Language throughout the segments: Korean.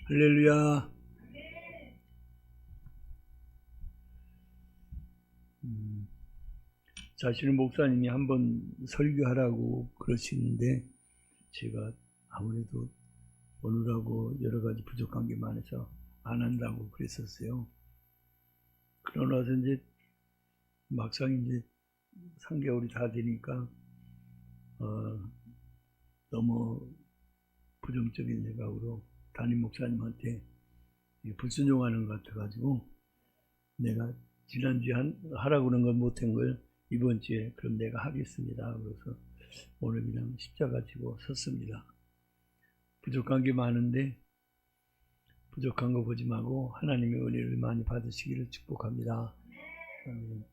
할렐루야. 자신의 목사님이 한번 설교하라고 그러시는데 제가 아무래도 오늘하고 여러 가지 부족한 게 많아서 안 한다고 그랬었어요. 그러고 나서 이제 막상 이제 3개월이 다 되니까 너무 부정적인 생각으로 담임 목사님한테 불순종하는 것 같아가지고 내가 지난주에 하라고 그런 건 못한 걸 이번 주에 그럼 내가 하겠습니다. 그래서 오늘 그냥 십자가 지고 섰습니다. 부족한 게 많은데 부족한 거 보지 말고 하나님의 은혜를 많이 받으시기를 축복합니다. 아멘.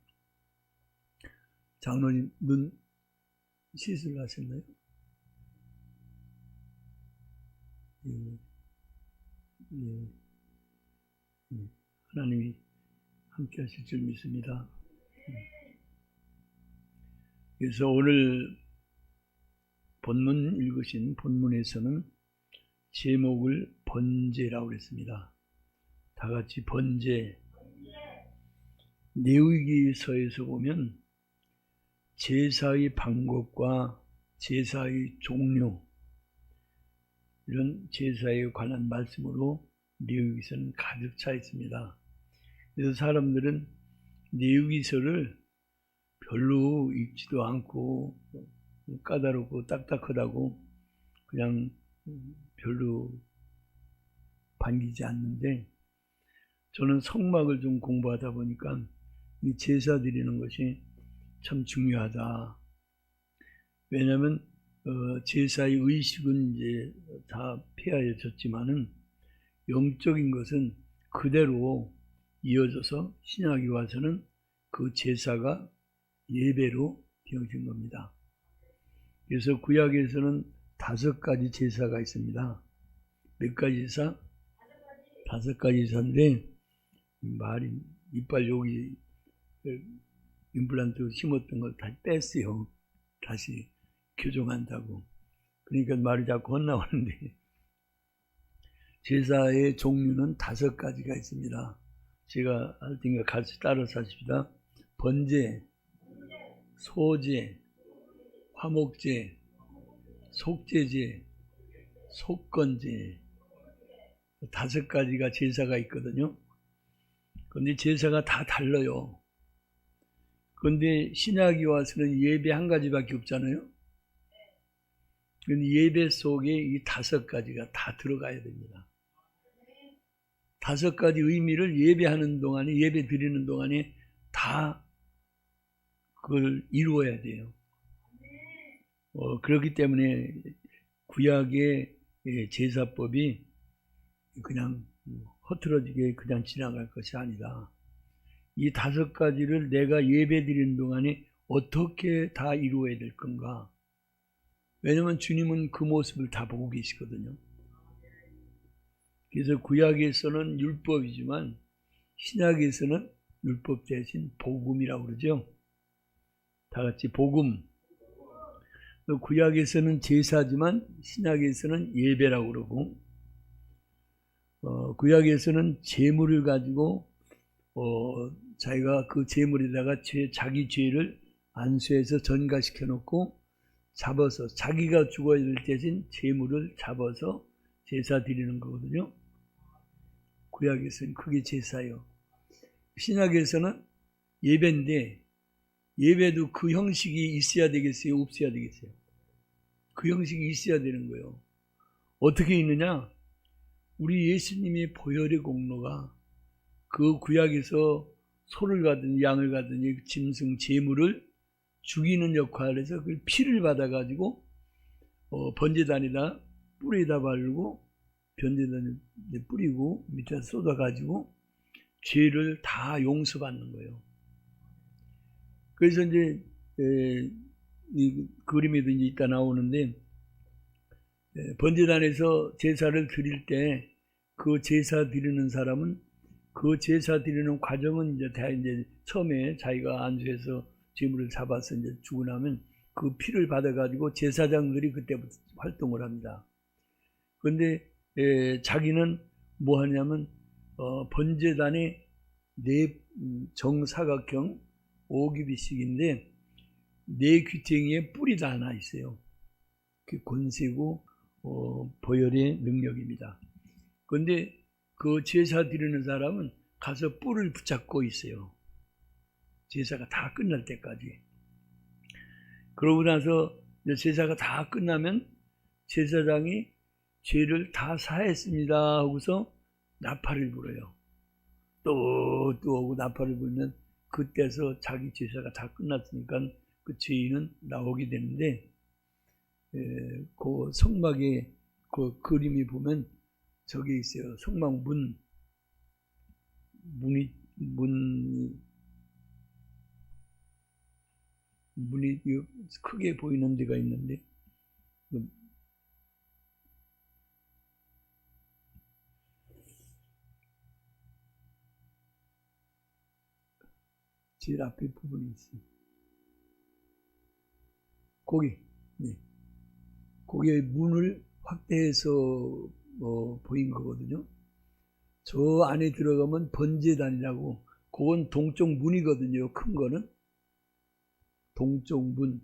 장로님 눈 시술하셨나요? 예. 예. 예. 하나님이 함께 하실 줄 믿습니다. 그래서 오늘 본문 읽으신 본문에서는 제목을 번제라고 했습니다. 다 같이 번제. 레위기서에서 보면 제사의 방법과 제사의 종류, 이런 제사에 관한 말씀으로 레위기서는 가득 차 있습니다. 그래서 사람들은 레위기서를 별로 읽지도 않고 까다롭고 딱딱하다고 그냥 별로 반기지 않는데, 저는 성막을 좀 공부하다 보니까 이 제사 드리는 것이 참 중요하다. 왜냐하면 제사의 의식은 이제 다 폐하여졌지만은 영적인 것은 그대로 이어져서 신약에 와서는 그 제사가 예배로 되어진 겁니다. 그래서 구약에서는 5가지 제사가 있습니다. 몇 가지 제사? 5가지 제사인데 말이 이빨 여기 임플란트 심었던 걸 다 뺐어요. 다시 교정한다고. 그러니까 말이 자꾸 헛나오는데 제사의 종류는 5가지가 있습니다. 제가 할 테니까 같이 따라서 하십시다. 번제, 소제, 화목제, 속제제, 속건제, 5가지가 제사가 있거든요. 그런데 제사가 다 달라요. 그런데 신약이 와서는 예배 한 가지밖에 없잖아요. 그런데 예배 속에 이 5가지가 다 들어가야 됩니다. 5가지 의미를 예배하는 동안에, 예배 드리는 동안에 다 그걸 이루어야 돼요. 그렇기 때문에 구약의 제사법이 그냥 허틀어지게 그냥 지나갈 것이 아니다. 이 5가지를 내가 예배 드리는 동안에 어떻게 다 이루어야 될 건가? 왜냐하면 주님은 그 모습을 다 보고 계시거든요. 그래서 구약에서는 율법이지만 신약에서는 율법 대신 복음이라고 그러죠. 다 같이 복음. 구약에서는 제사지만 신약에서는 예배라고 그러고, 구약에서는 제물을 가지고 자기가 그 제물에다가 자기 죄를 안수해서 전가시켜 놓고 잡아서 자기가 죽어야 될 대신 제물을 잡아서 제사 드리는 거거든요. 구약에서는 그게 제사예요. 신약에서는 예배인데 예배도 그 형식이 있어야 되겠어요? 없어야 되겠어요? 그 형식이 있어야 되는 거예요. 어떻게 있느냐? 우리 예수님의 보혈의 공로가 그 구약에서 소를 가든 양을 가든 짐승 제물을 죽이는 역할에서 그 피를 받아가지고 번제단에다 뿌리에다 바르고 번제단에 뿌리고 밑에서 쏟아가지고 죄를 다 용서받는 거예요. 그래서 이제 이 그림에도 이제 이따 나오는데 번제단에서 제사를 드릴 때 그 제사 드리는 사람은 그 제사 드리는 과정은 이제 다 이제 처음에 자기가 안수해서 제물을 잡아서 이제 주고 나면 그 피를 받아가지고 제사장들이 그때부터 활동을 합니다. 그런데 자기는 뭐 하냐면 번제단에 네 정사각형 오기비씩인데 네 귀퉁이에 뿌리가 하나 있어요. 그 권세고 보혈의 능력입니다. 그런데 그 제사 드리는 사람은 가서 뿔을 붙잡고 있어요. 제사가 다 끝날 때까지. 그러고 나서 제사가 다 끝나면 제사장이 죄를 다 사했습니다 하고서 나팔을 불어요. 또 하고 나팔을 불면 그때서 자기 제사가 다 끝났으니까 그 죄인은 나오게 되는데, 그 성막에 그 그림이 보면 저기 있어요. 성막 문이 크게 보이는 데가 있는데, 제일 앞에 부분이 있어요. 거기, 네. 거기에 문을 확대해서 보인 거거든요. 저 안에 들어가면 번제단이라고, 그건 동쪽 문이거든요. 큰 거는 동쪽 문,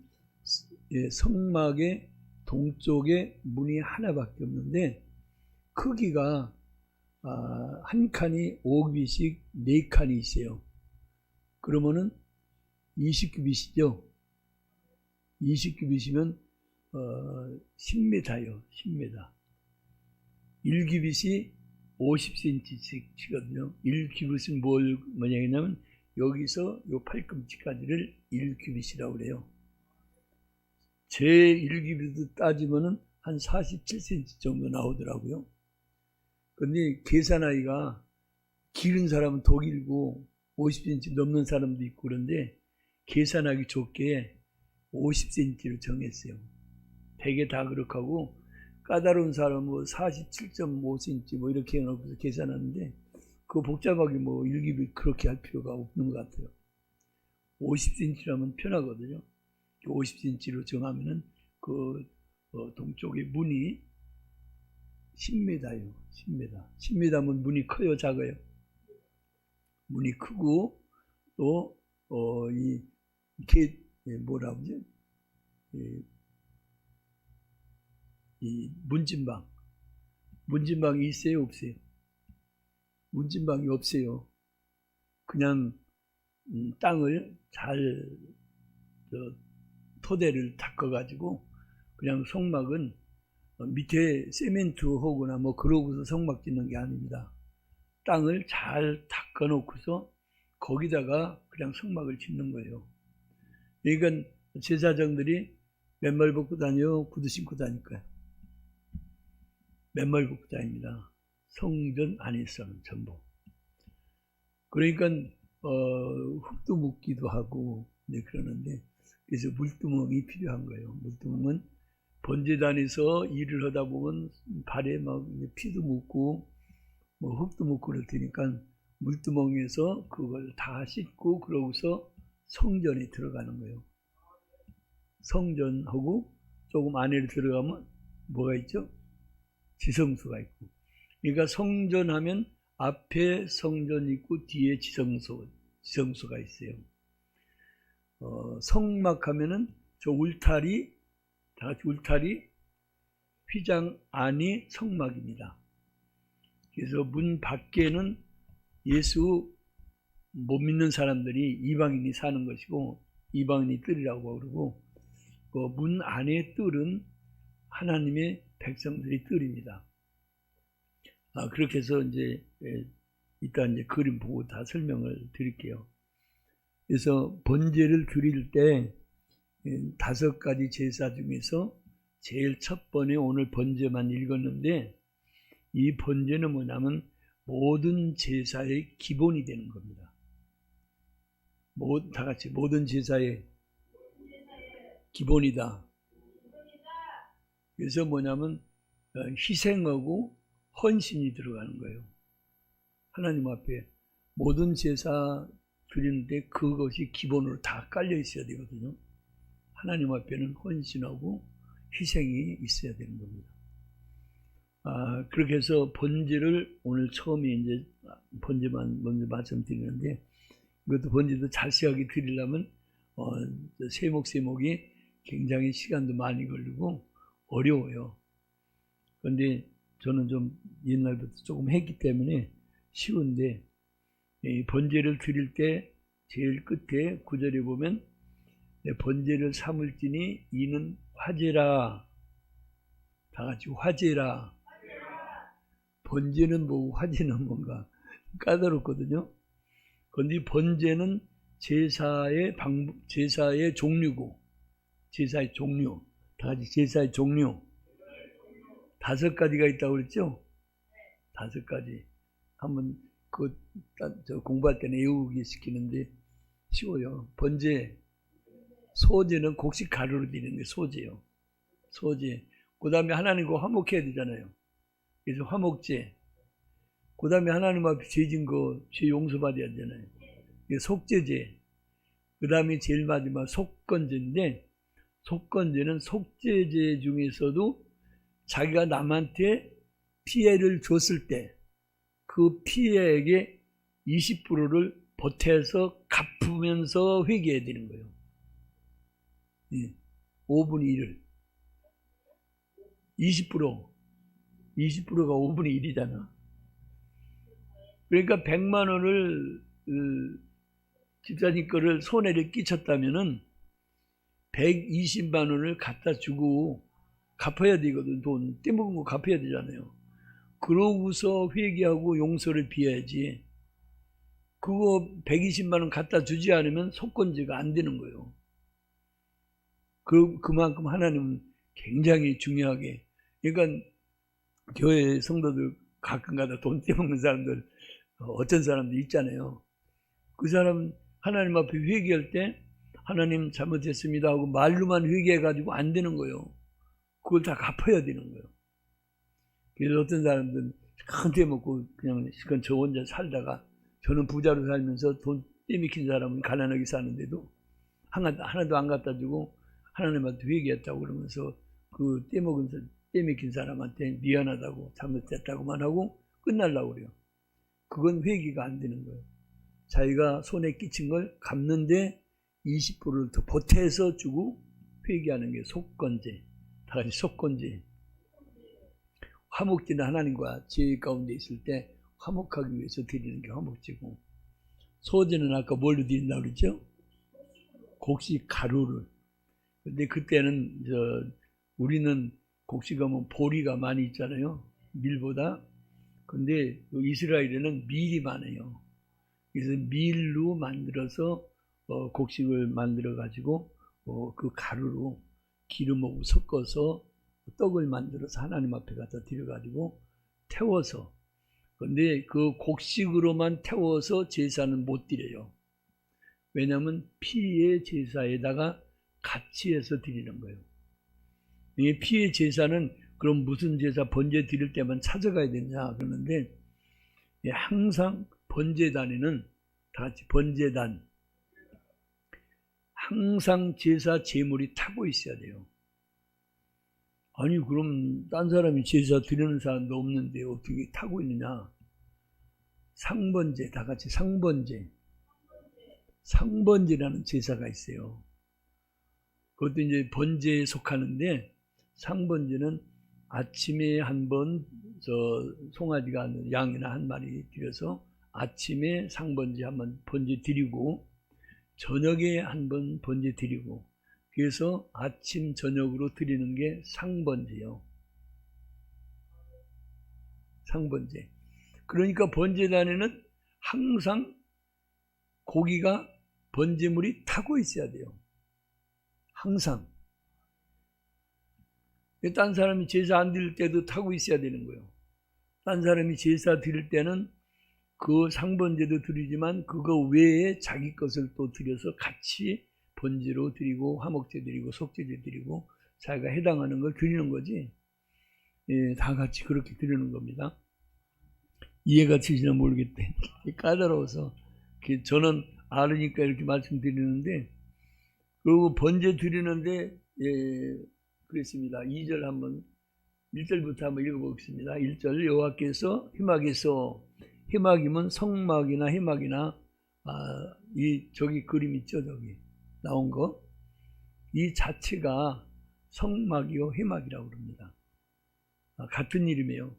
성막의 동쪽에 문이 하나밖에 없는데 크기가 한 칸이 5규빗씩 4칸이 있어요. 그러면은 20규빗이죠. 20규빗이면 10m요. 10m. 1규빗이 50cm씩 치거든요. 1규빗은 뭐냐면 여기서 요 팔꿈치까지를 1규빗이라고 그래요. 제 1규빗도 따지면은 한 47cm 정도 나오더라고요. 근데 계산하기가 길은 사람은 더 길고 50cm 넘는 사람도 있고 그런데 계산하기 좋게 50cm로 정했어요. 대개 다 그렇게 하고 까다로운 사람은 뭐 47.5cm 뭐 이렇게 해놓고 계산하는데 그거 복잡하게 뭐 일기비 그렇게 할 필요가 없는 것 같아요. 50cm라면 편하거든요. 50cm로 정하면은 그 동쪽의 문이 10m요. 10m. 10m면 문이 커요, 작아요? 문이 크고 또 이게 뭐라 그러지? 이 문진방이 있어요, 없어요? 문진방이 없어요. 그냥 땅을 잘 토대를 닦아가지고 그냥 성막은 밑에 세멘트 하거나 뭐 그러고서 성막 짓는 게 아닙니다. 땅을 잘 닦아놓고서 거기다가 그냥 성막을 짓는 거예요. 그러니까 제사장들이 맨발 벗고 다녀요? 구두 신고 다닐까요? 맨발 벗고 다닙니다. 성전 안에서는 전부. 그러니까 흙도 묻기도 하고 그러는데 그래서 물두멍이 필요한 거예요. 물두멍은 번제단에서 일을 하다 보면 발에 막 피도 묻고 뭐 흙도 묻고 그럴 테니까 물두멍에서 그걸 다 씻고 그러고서 성전에 들어가는 거예요. 성전하고 조금 안에 들어가면 뭐가 있죠? 지성소가 있고. 그러니까 성전하면 앞에 성전이 있고 뒤에 지성소가 있어요. 성막하면은 저 울타리, 다 같이 울타리, 휘장 안이 성막입니다. 그래서 문 밖에는 예수 못 믿는 사람들이 이방인이 사는 것이고 이방인이 뜰이라고 그러고 그 문 안의 뜰은 하나님의 백성들이 뜰입니다. 그렇게 해서 이제 이따 이제 그림 보고 다 설명을 드릴게요. 그래서 번제를 드릴 때 5가지 제사 중에서 제일 첫 번에 오늘 번제만 읽었는데 이 번제는 뭐냐면 모든 제사의 기본이 되는 겁니다. 다 같이 모든 제사의 기본이다. 그래서 뭐냐면 희생하고 헌신이 들어가는 거예요. 하나님 앞에 모든 제사 드리는데 그것이 기본으로 다 깔려 있어야 되거든요. 하나님 앞에는 헌신하고 희생이 있어야 되는 겁니다. 그렇게 해서 번제를 오늘 처음에 이제 번제만 먼저 말씀드리는데, 이것도 번제도 자세하게 드리려면 세목세목이 굉장히 시간도 많이 걸리고 어려워요. 그런데 저는 좀 옛날부터 조금 했기 때문에 쉬운데, 이 번제를 드릴 때 제일 끝에 구절에 보면 번제를 삼을지니 이는 화제라. 다 같이 화제라. 번제는 뭐고 화제는 뭔가 까다롭거든요. 그런데 번제는 제사의 종류고, 제사의 종류, 다 같이 제사의 종류 5가지가 있다고 그랬죠? 5가지. 한번 공부할 때는 외우기 시키는데 쉬워요. 번제, 소제는 곡식 가루로 드리는 게 소제요. 소제. 그 다음에 하나님과 화목해야 되잖아요. 그래서 화목제. 그 다음에 하나님 앞에 죄진 거, 죄 용서받아야 되잖아요. 속죄제. 그 다음에 제일 마지막 속건제인데, 속건제는 속죄제 중에서도 자기가 남한테 피해를 줬을 때 그 피해에게 20%를 보태서 갚으면서 회개해야 되는 거예요. 5분의 1을. 20%가 5분의 1이잖아. 그러니까 100만 원을 집사님 거를 손해를 끼쳤다면은 120만 원을 갖다 주고 갚아야 되거든. 돈 떼먹은 거 갚아야 되잖아요. 그러고서 회개하고 용서를 비해야지. 그거 120만 원 갖다 주지 않으면 속건제가 안 되는 거예요. 그만큼 하나님은 굉장히 중요하게. 그러니까 교회 성도들 가끔가다 돈 떼먹는 사람들, 어떤 사람들 있잖아요. 그 사람 하나님 앞에 회개할 때 하나님 잘못했습니다 하고 말로만 회개해가지고 안 되는 거예요. 그걸 다 갚아야 되는 거예요. 그래서 어떤 사람들은 큰 떼먹고 그냥 시간 저 혼자 살다가, 저는 부자로 살면서 돈 떼먹힌 사람은 가난하게 사는데도 하나도 안 갖다 주고 하나님한테 회개했다고 그러면서 그 떼먹힌 사람한테 미안하다고 잘못했다고만 하고 끝날라고 그래요. 그건 회개가 안 되는 거예요. 자기가 손에 끼친 걸 갚는데 20%를 더 보태서 주고 회개하는 게 속건제. 다 같이 속건제. 화목제는 하나님과 죄 가운데 있을 때 화목하기 위해서 드리는 게 화목제고, 소제는 아까 뭘로 드린다고 그랬죠? 곡식 가루를. 근데 그때는 우리는 곡식하면 보리가 많이 있잖아요. 밀보다. 근데 이스라엘에는 밀이 많아요. 그래서 밀로 만들어서 곡식을 만들어 가지고 그 가루로 기름하고 섞어서 떡을 만들어서 하나님 앞에 갖다 드려 가지고 태워서, 근데 그 곡식으로만 태워서 제사는 못 드려요. 왜냐하면 피의 제사에다가 같이 해서 드리는 거예요. 이 피의 제사는 그럼 무슨 제사, 번제 드릴 때만 찾아가야 되냐 그러는데, 항상 번제단에는 다 같이 번제단, 항상 제사 제물이 타고 있어야 돼요. 아니 그럼 딴 사람이 제사 드리는 사람도 없는데 어떻게 타고 있느냐. 상번제, 다 같이 상번제. 상번제라는 제사가 있어요. 그것도 이제 번제에 속하는데, 상번제는 아침에 한 번 송아지가 양이나 한 마리 드려서 아침에 상번제 한 번 번제 드리고, 저녁에 한 번 번제 드리고, 그래서 아침 저녁으로 드리는 게 상번제요. 상번제. 그러니까 번제단에는 항상 고기가, 번제물이 타고 있어야 돼요. 항상. 딴 사람이 제사 안 드릴 때도 타고 있어야 되는 거예요. 딴 사람이 제사 드릴 때는 그 상번제도 드리지만 그거 외에 자기 것을 또 드려서 같이 번제로 드리고 화목제 드리고 속죄제 드리고 자기가 해당하는 걸 드리는 거지. 다 같이 그렇게 드리는 겁니다. 이해가 되시나 모르겠대. 까다로워서 저는 알으니까 이렇게 말씀드리는데, 그리고 번제 드리는데 그랬습니다. 2절 한번 1절부터 한번 읽어보겠습니다. 1절 여호와께서 희막에서 희막이면 성막이나 희막이나 저기 그림 있죠, 저기 나온 거. 이 자체가 성막이요 희막이라고 그럽니다. 같은 이름이에요.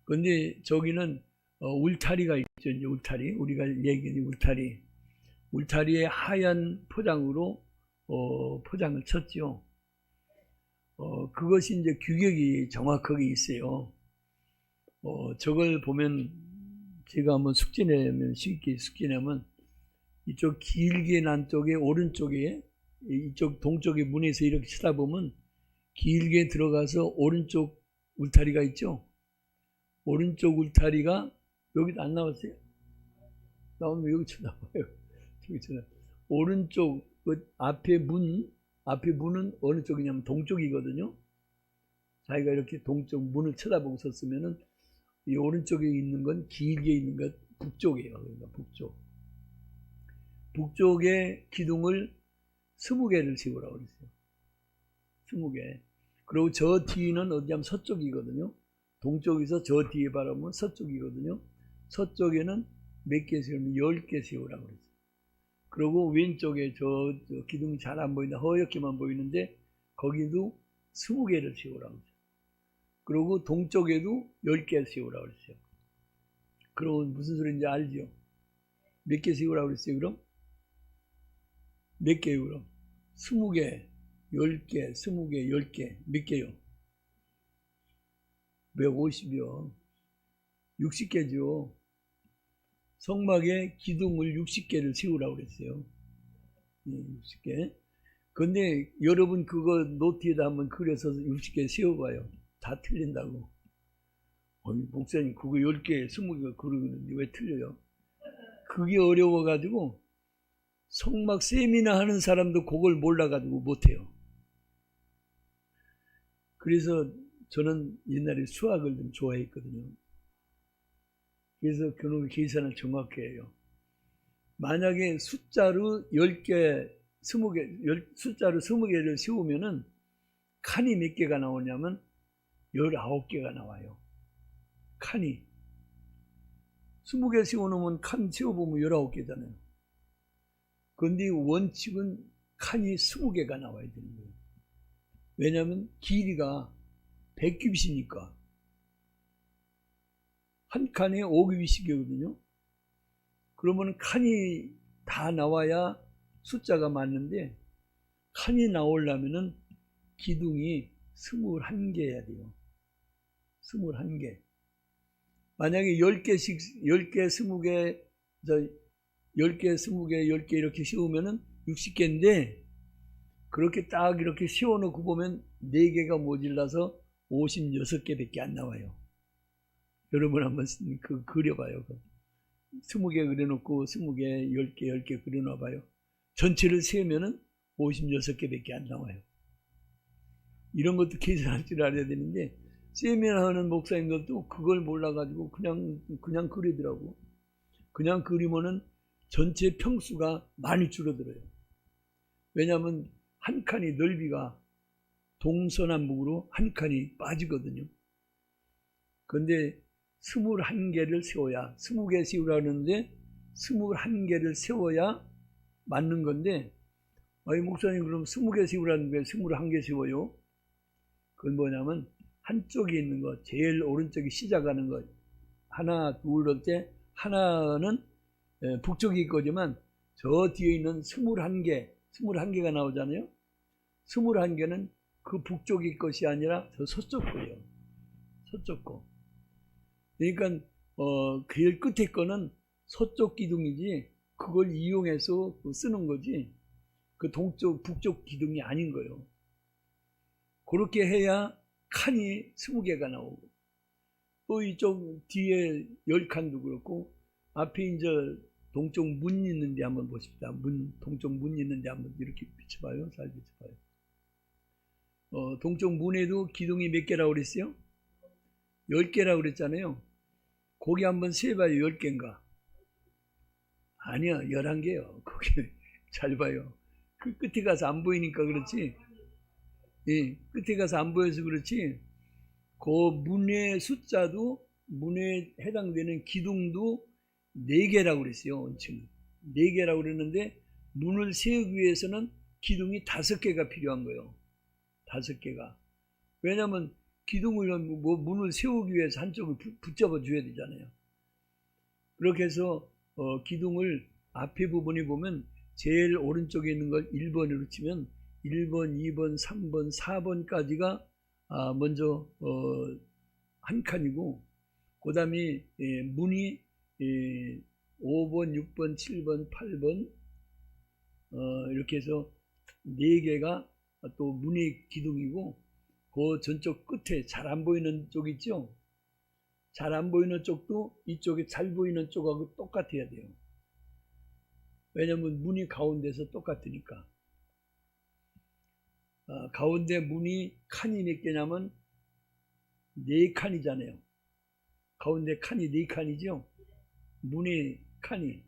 그런데 저기는 울타리가 있죠. 이제 울타리, 우리가 얘기하는 울타리에 하얀 포장으로 포장을 쳤죠. 그것이 이제 규격이 정확하게 있어요. 저걸 보면 제가 한번 숙지내면 쉽게 숙지내면 이쪽 길게 난 쪽에 오른쪽에 이쪽 동쪽의 문에서 이렇게 쳐다보면 길게 들어가서 오른쪽 울타리가 있죠. 오른쪽 울타리가 여기도 안 나왔어요? 나오면 여기 쳐다봐요. 저기 쳐다. 오른쪽 앞에 문은 어느 쪽이냐면 동쪽이거든요. 자기가 이렇게 동쪽 문을 쳐다보고 섰으면은 이 오른쪽에 있는 건 길게 있는 것 북쪽이에요. 그러니까 북쪽의 기둥을 20개를 세우라고 그랬어요. 20개. 그리고 저 뒤는 어디냐면 서쪽이거든요. 동쪽에서 저 뒤에 바라보면 서쪽이거든요. 서쪽에는 몇 개 세우면 10개 세우라고 그랬어요. 그리고 왼쪽에 저 기둥 잘 안 보인다. 허옇게만 보이는데 거기도 20개를 세우라고 그랬어요. 그리고 동쪽에도 10개 세우라고 그랬어요. 그리고 무슨 소리인지 알죠? 몇 개 세우라고 그랬어요, 그럼? 몇 개요, 그럼? 20개, 10개, 20개, 10개. 몇 개요? 150이요. 60개죠. 성막에 기둥을 60개를 세우라고 그랬어요. 60개. 근데 여러분 그거 노트에다 한번 그려서 60개 세워봐요. 다 틀린다고. 목사님 그거 10개, 20개 그러는데 왜 틀려요? 그게 어려워가지고 성막 세미나 하는 사람도 그걸 몰라가지고 못해요. 그래서 저는 옛날에 수학을 좀 좋아했거든요. 그래서 그놈의 계산을 정확히 해요. 만약에 숫자로 10개, 20개, 숫자로 20개를 세우면은 칸이 몇 개가 나오냐면 19개가 나와요. 칸이. 20개 세워놓으면 칸 세워보면 19개잖아요. 그런데 원칙은 칸이 20개가 나와야 되는 거예요. 왜냐하면 길이가 100규빗이니까. 한 칸에 5규빗이거든요. 그러면 칸이 다 나와야 숫자가 맞는데 칸이 나오려면은 기둥이 21개여야 돼요. 21개. 만약에 10개씩, 10개, 20개, 10개, 20개, 10개 이렇게 씌우면은 60개인데 그렇게 딱 이렇게 씌워놓고 보면 4개가 모질라서 56개밖에 안 나와요. 여러분 한번 그려봐요. 20개 그려놓고 20개, 10개, 10개 그려놔봐요. 전체를 세우면은 56개밖에 안 나와요. 이런 것도 계산할 줄 알아야 되는데 세미나하는 목사님들도 그걸 몰라가지고 그냥 그리더라고. 그냥 그리면은 전체 평수가 많이 줄어들어요. 왜냐하면 한 칸이 넓이가 동서남북으로 한 칸이 빠지거든요. 그런데 21개를 세워야 20개 세우라는데 21개를 세워야 맞는 건데 목사님 그럼 20개 세우라는 게 21개 세워요? 그건 뭐냐면 한쪽에 있는 거 제일 오른쪽에 시작하는 거 하나 둘 할 때 하나는 북쪽이 거지만 저 뒤에 있는 21개가 나오잖아요. 21개는 그 북쪽의 것이 아니라 저 서쪽 거예요. 서쪽 거. 그러니까 그 끝에 거는 서쪽 기둥이지 그걸 이용해서 쓰는 거지 그 동쪽 북쪽 기둥이 아닌 거예요. 그렇게 해야 칸이 20개가 나오고 또 이쪽 뒤에 10칸도 그렇고 앞에 이제 동쪽 문 있는데 한번 보십시다. 동쪽 문 있는데 한번 이렇게 비춰봐요. 잘 비춰봐요. 동쪽 문에도 기둥이 몇 개라고 그랬어요? 10개라고 그랬잖아요. 거기 한번 세봐요. 10개인가? 아니야. 11개요. 거기 잘 봐요. 그 끝에 가서 안 보이니까 그렇지. 예, 끝에 가서 안 보여서 그렇지. 그 문의 숫자도 문에 해당되는 기둥도 4개라고 그랬어요. 원칙은 4개라고 그랬는데 문을 세우기 위해서는 기둥이 5개가 필요한 거예요. 5개가. 왜냐하면 기둥을 문을 세우기 위해서 한쪽을 붙잡아 줘야 되잖아요. 그렇게 해서 기둥을 앞에 부분에 보면 제일 오른쪽에 있는 걸 1번으로 치면 1번, 2번, 3번, 4번까지가 먼저 한 칸이고, 그 다음에 문이 5번, 6번, 7번, 8번 이렇게 해서 4개가 또 문의 기둥이고, 그 전쪽 끝에 잘 안 보이는 쪽 있죠? 잘 안 보이는 쪽도 이쪽에 잘 보이는 쪽하고 똑같아야 돼요. 왜냐면 문이 가운데서 똑같으니까. 가운데 문이 칸이 몇 개냐면 4칸이잖아요. 가운데 칸이 4칸이죠. 문의 칸이.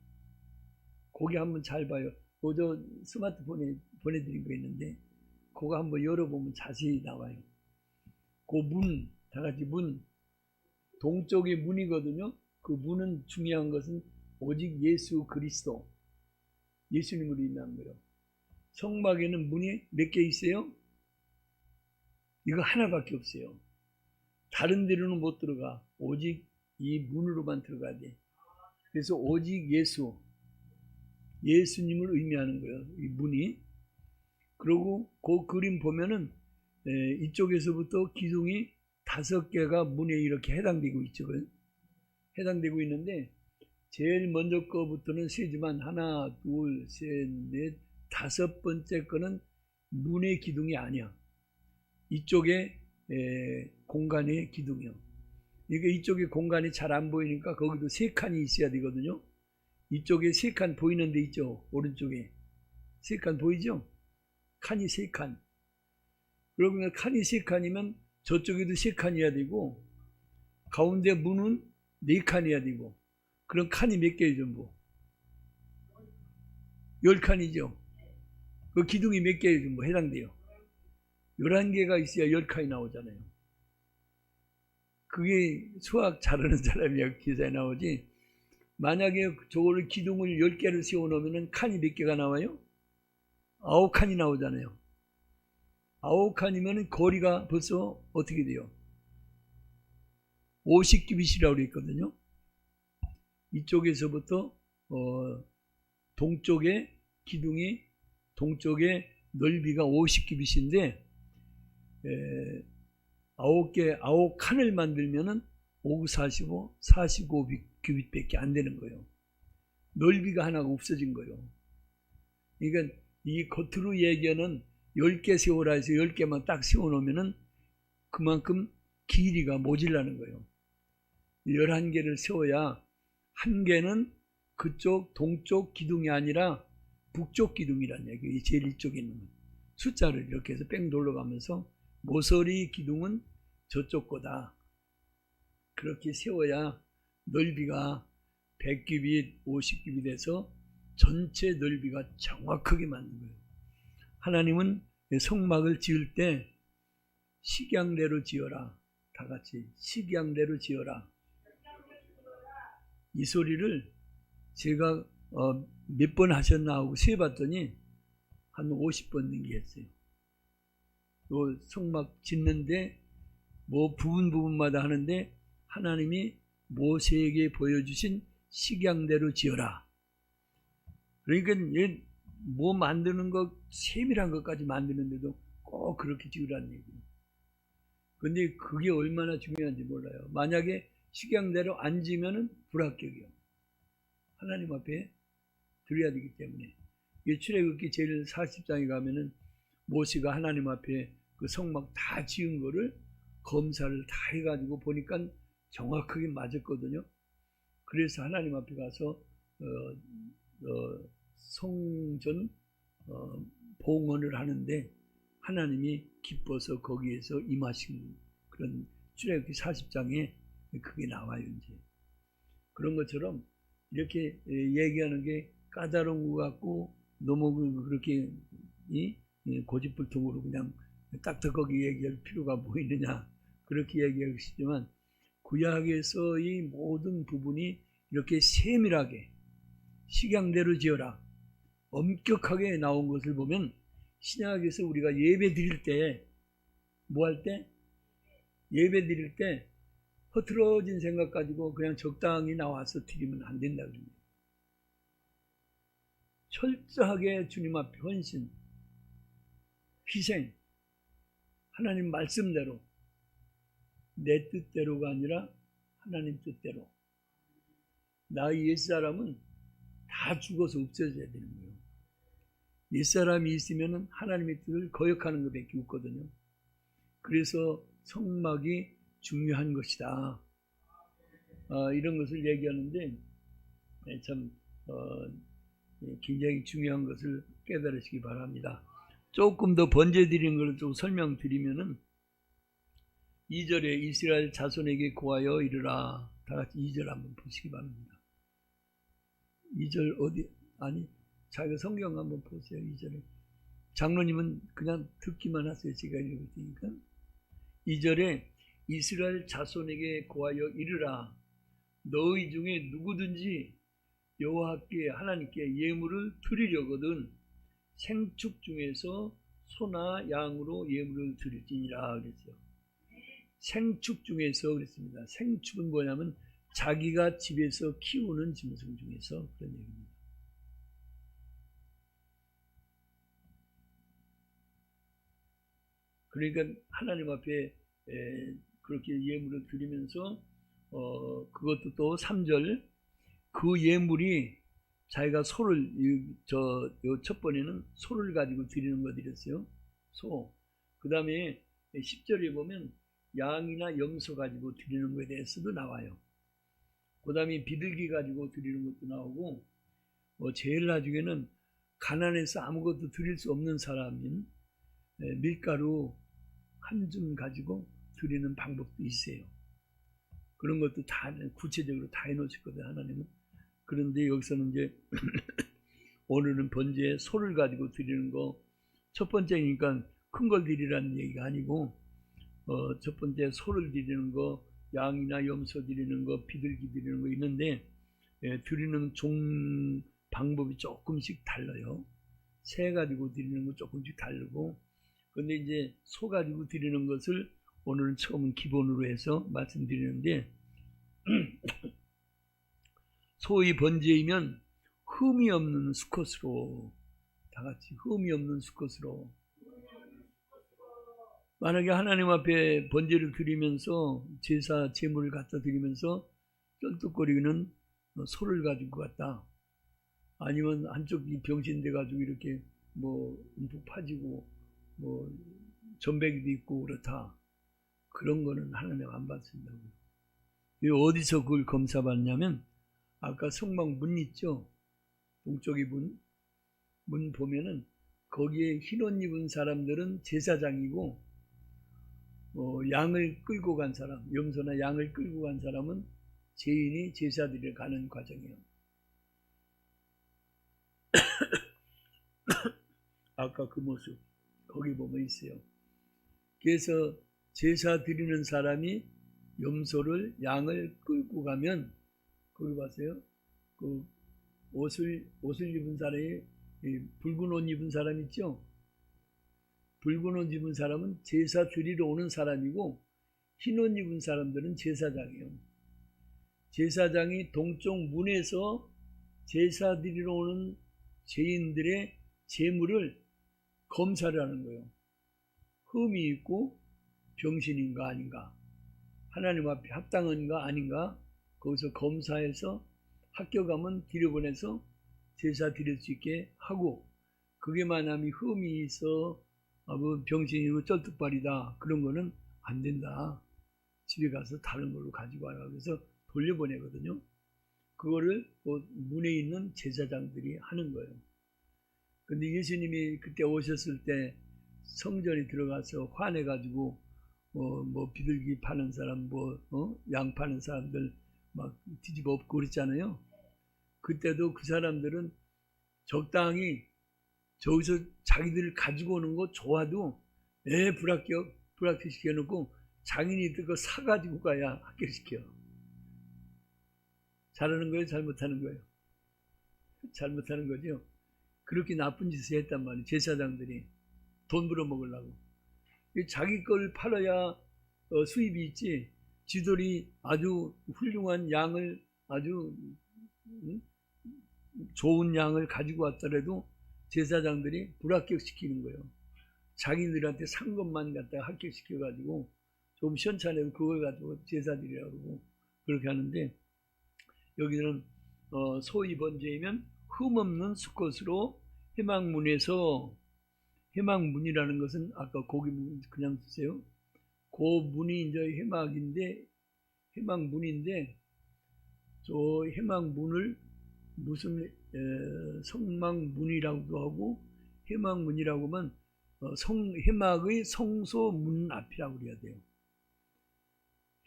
거기 한번 잘 봐요. 저 스마트폰에 보내드린 거 있는데 그거 한번 열어보면 자세히 나와요. 그 문, 다 같이 문, 동쪽이 문이거든요. 그 문은 중요한 것은 오직 예수 그리스도, 예수님으로 인한 거예요. 성막에는 문이 몇 개 있어요? 이거 하나밖에 없어요. 다른 데로는 못 들어가. 오직 이 문으로만 들어가야 돼. 그래서 오직 예수, 예수님을 의미하는 거예요. 이 문이. 그리고 그 그림 보면은 이쪽에서부터 기둥이 5개가 문에 이렇게 해당되고 있죠. 해당되고 있는데 제일 먼저 거부터는 세지만 하나, 둘, 셋, 넷, 5번째 거는 문의 기둥이 아니야. 이쪽에 공간의 기둥이요. 그러니까 이쪽에 공간이 잘 안 보이니까 거기도 3칸이 있어야 되거든요. 이쪽에 3칸 보이는 데 있죠. 오른쪽에 3칸 보이죠? 칸이 3칸. 그러면 칸이 3칸이면 저쪽에도 3칸이어야 되고 가운데 문은 4칸이어야 되고, 그럼 칸이 몇 개예요 전부? 10칸이죠. 그 기둥이 몇 개예요 전부 해당돼요? 11개가 있어야 10칸이 나오잖아요. 그게 수학 잘하는 사람이 기사에 나오지. 만약에 저거를 기둥을 10개를 세워 놓으면 칸이 몇 개가 나와요? 9칸이 나오잖아요. 9칸이면 거리가 벌써 어떻게 돼요? 50규빗이라고 그랬거든요. 이쪽에서부터 동쪽에 기둥이 동쪽에 넓이가 50규빗인데 9칸을 만들면은 5, 45, 45규빗밖에 안 되는 거예요. 넓이가 하나가 없어진 거예요. 그러니까 이 겉으로 얘기하는 10개 세우라 해서 10개만 딱 세워놓으면은 그만큼 길이가 모질라는 거예요. 11개를 세워야 한 개는 그쪽 동쪽 기둥이 아니라 북쪽 기둥이라는 얘기예요. 제일 이쪽에 있는 건. 숫자를 이렇게 해서 뺑 돌려가면서 모서리 기둥은 저쪽 거다. 그렇게 세워야 넓이가 100규빗, 50규빗에서 전체 넓이가 정확하게 맞는 거예요. 하나님은 성막을 지을 때 식양대로 지어라. 다 같이 식양대로 지어라. 이 소리를 제가 몇 번 하셨나 하고 세봤더니 한 50번 넘기했어요. 요 성막 짓는데 뭐 부분마다 하는데 하나님이 모세에게 보여주신 식양대로 지어라. 그러니까 뭐 만드는 거 세밀한 것까지 만드는데도 꼭 그렇게 지으라는 얘기예요. 근데 그게 얼마나 중요한지 몰라요. 만약에 식양대로 안 지면은 불합격이요. 하나님 앞에 드려야 되기 때문에. 출애굽기 제일 40장에 가면은 모세가 하나님 앞에 그 성막 다 지은 거를 검사를 다 해가지고 보니까 정확하게 맞았거든요. 그래서 하나님 앞에 가서 성전 봉헌을 하는데 하나님이 기뻐서 거기에서 임하신 그런 출애굽기 40장에 그게 나와요. 이제 그런 것처럼 이렇게 얘기하는 게 까다로운 것 같고 너무 그렇게 고집불통으로 그냥 딱딱하게 얘기할 필요가 뭐 있느냐 그렇게 얘기하시지만 구약에서의 모든 부분이 이렇게 세밀하게 식양대로 지어라 엄격하게 나온 것을 보면 신약에서 우리가 예배 드릴 때 뭐 할 때? 예배 드릴 때 흐트러진 생각 가지고 그냥 적당히 나와서 드리면 안 된다 그럽니다. 철저하게 주님 앞에 헌신, 희생, 하나님 말씀대로 내 뜻대로가 아니라 하나님 뜻대로. 나의 옛사람은 다 죽어서 없어져야 되는 거예요. 옛사람이 있으면 하나님의 뜻을 거역하는 것밖에 없거든요. 그래서 성막이 중요한 것이다. 이런 것을 얘기하는데 참 굉장히 중요한 것을 깨달으시기 바랍니다. 조금 더 번제 드리는 것을 좀 설명드리면은 2절에 이스라엘 자손에게 고하여 이르라. 다 같이 2절 한번 보시기 바랍니다. 2절 어디? 아니 자기가 성경 한번 보세요. 2절에 장로님은 그냥 듣기만 하세요. 제가 읽을 테니까. 2절에 이스라엘 자손에게 고하여 이르라. 너희 중에 누구든지 여호와께 하나님께 예물을 드리려거든 생축 중에서 소나 양으로 예물을 드릴지니라 그랬어요. 생축 중에서 그랬습니다. 생축은 뭐냐면 자기가 집에서 키우는 짐승 중에서 그런 얘기입니다. 그러니까 하나님 앞에 그렇게 예물을 드리면서 그것도 또 3절 그 예물이 자기가 소를 첫 번에는 소를 가지고 드리는 거 드렸어요. 소. 그 다음에 10절에 보면 양이나 염소 가지고 드리는 것에 대해서도 나와요. 그 다음에 비둘기 가지고 드리는 것도 나오고 제일 나중에는 가난해서 아무것도 드릴 수 없는 사람인 밀가루 한 줌 가지고 드리는 방법도 있어요. 그런 것도 다 구체적으로 다 해놓으셨거든요, 하나님은. 그런데 여기서는 이제 오늘은 번제에 소를 가지고 드리는 거 첫 번째니까 큰 걸 드리라는 얘기가 아니고 첫 번째 소를 드리는 거, 양이나 염소 드리는 거, 비둘기 드리는 거 있는데 드리는 방법이 조금씩 달라요. 새 가지고 드리는 거 조금씩 다르고 근데 이제 소 가지고 드리는 것을 오늘은 처음 기본으로 해서 말씀드리는데 소의 번제이면 흠이 없는 수컷으로 다 같이 흠이 없는 수컷으로 만약에 하나님 앞에 번제를 드리면서 제사 제물을 갖다 드리면서 쩔뚝거리는 소를 가지고 갔다 아니면 한쪽이 병신돼 가지고 이렇게 뭐 움푹 파지고 뭐 전배기도 있고 그렇다 그런 거는 하나님 안 받습니다. 어디서 그걸 검사받냐면 아까 성막 문 있죠? 동쪽의 문 보면은 거기에 흰 옷 입은 사람들은 제사장이고 양을 끌고 간 사람, 염소나 양을 끌고 간 사람은 죄인이 제사드리러 가는 과정이에요. 아까 그 모습 거기 보면 있어요. 그래서 제사 드리는 사람이 염소를 양을 끌고 가면 거기 봤어요. 그 옷을 입은 사람이 붉은 옷 입은 사람 있죠. 붉은 옷 입은 사람은 제사 드리러 오는 사람이고 흰 옷 입은 사람들은 제사장이에요. 제사장이 동쪽 문에서 제사 드리러 오는 죄인들의 제물을 검사를 하는 거예요. 흠이 있고 병신인가 아닌가, 하나님 앞에 합당한가 아닌가, 거기서 검사해서 합격하면 들여보내서 제사 드릴 수 있게 하고, 그게 만약에 흠이 있어 병신이고 쩔뚝발이다 그런 거는 안 된다. 집에 가서 다른 걸로 가지고 와라. 그래서 돌려보내거든요. 그거를 문에 있는 제사장들이 하는 거예요. 근데 예수님이 그때 오셨을 때 성전에 들어가서 화내가지고 뭐 비둘기 파는 사람, 양 파는 사람들 막 뒤집어 엎고 그랬잖아요. 그때도 그 사람들은 적당히 저기서 자기들 가지고 오는 거 좋아도 불합격 시켜놓고 장인이 그거 사가지고 가야 합격시켜. 잘하는 거예요? 잘못하는 거예요? 잘못하는 거죠. 그렇게 나쁜 짓을 했단 말이에요. 제사장들이 돈 벌어먹으려고. 자기 걸 팔아야 수입이 있지. 지들이 아주 훌륭한 양을, 아주 좋은 양을 가지고 왔더라도 제사장들이 불합격시키는 거예요. 자기들한테 산 것만 갖다가 합격시켜가지고 좀 시원찮아도 그걸 가지고 제사드리라고 그러고 그렇게 하는데, 여기는 소위 번제이면 흠없는 수컷으로 해막문에서, 해막문이라는 것은 아까 고기 그냥 쓰세요. 그 문이 이제 해막인데, 해막문인데, 저 해막문을 무슨 성막문이라고도 하고 해막문이라고 하면 해막의 성소문 앞이라고 그래야 돼요.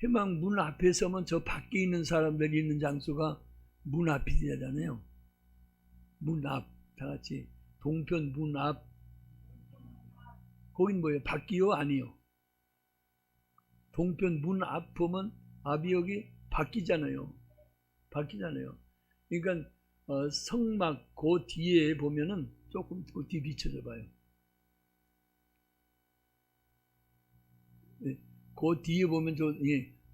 해막문 앞에 서면 저 밖에 있는 사람들이 있는 장소가 문 앞이 되잖아요. 문 앞, 다 같이 동편 문 앞. 거긴 뭐예요? 밖이요? 아니요? 동편 문 앞 보면 앞이 여기 바뀌잖아요. 바뀌잖아요. 그러니까 성막 그 뒤에 보면은 조금 그 뒤 비춰져 봐요. 네, 그 뒤에 보면 저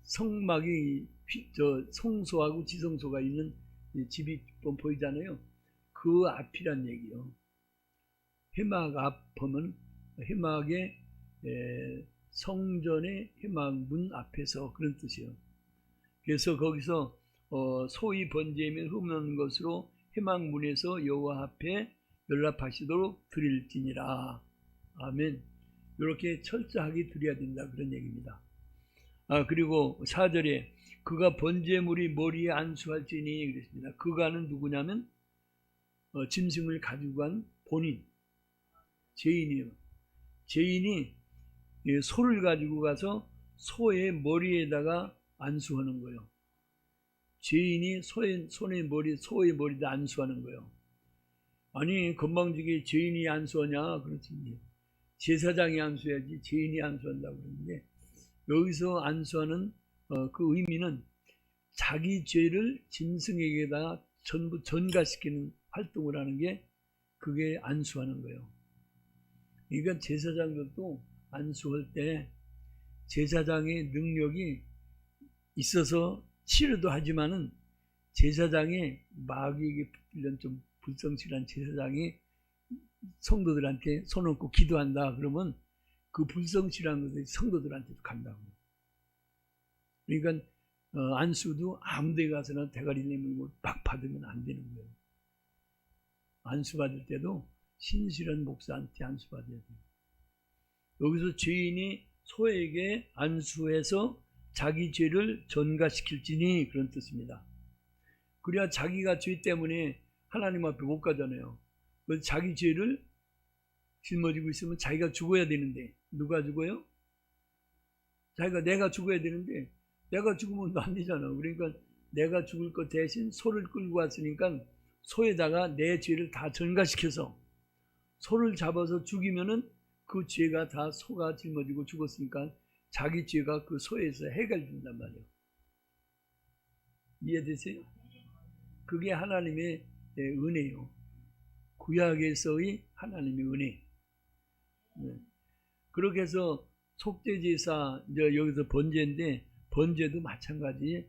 성막이 저 성소하고 지성소가 있는 집이 좀 보이잖아요. 그 앞이란 얘기요. 해막 앞 보면 해막의 성전의 해막문 앞에서, 그런 뜻이요. 그래서 거기서 소위 번제면 흠없는 것으로 해막문에서 여호와 앞에 연락하시도록 드릴지니라. 아멘. 이렇게 철저하게 드려야 된다, 그런 얘기입니다. 그리고 4절에 그가 번제물이 머리에 안수할지니 그랬습니다. 그가는 누구냐면 짐승을 가지고 간 본인, 죄인이요. 죄인이 소를 가지고 가서 소의 머리에다가 안수하는 거예요. 죄인이 소의 머리에다 안수하는 거예요. 아니, 건방지게 죄인이 안수하냐? 그렇지. 제사장이 안수해야지 죄인이 안수한다고 그러는데, 여기서 안수하는 그 의미는 자기 죄를 짐승에게다 전부 전가시키는 활동을 하는 게, 그게 안수하는 거예요. 그러니까 제사장들도 안수할 때 제사장의 능력이 있어서 치료도 하지만은, 제사장의 마귀에게 붙들린 좀 불성실한 제사장이 성도들한테 손 얹고 기도한다 그러면 그 불성실한 것이 성도들한테도 간다고. 그러니까 안수도 아무 데 가서나 대가리 내밀고 막 받으면 안 되는 거예요. 안수 받을 때도 신실한 목사한테 안수 받아야 돼요. 여기서 죄인이 소에게 안수해서 자기 죄를 전가시킬지니, 그런 뜻입니다. 그래야 자기가 죄 때문에 하나님 앞에 못 가잖아요. 그래서 자기 죄를 짊어지고 있으면 자기가 죽어야 되는데, 누가 죽어요? 내가 죽어야 되는데, 내가 죽으면 안 되잖아. 그러니까 내가 죽을 것 대신 소를 끌고 왔으니까 소에다가 내 죄를 다 전가시켜서 소를 잡아서 죽이면은 그 죄가 다 소가 짊어지고 죽었으니까 자기 죄가 그 소에서 해결된단 말이에요. 이해되세요? 그게 하나님의 은혜요. 구약에서의 하나님의 은혜. 네. 그렇게 해서 속죄제사, 이제 여기서 번제인데, 번제도 마찬가지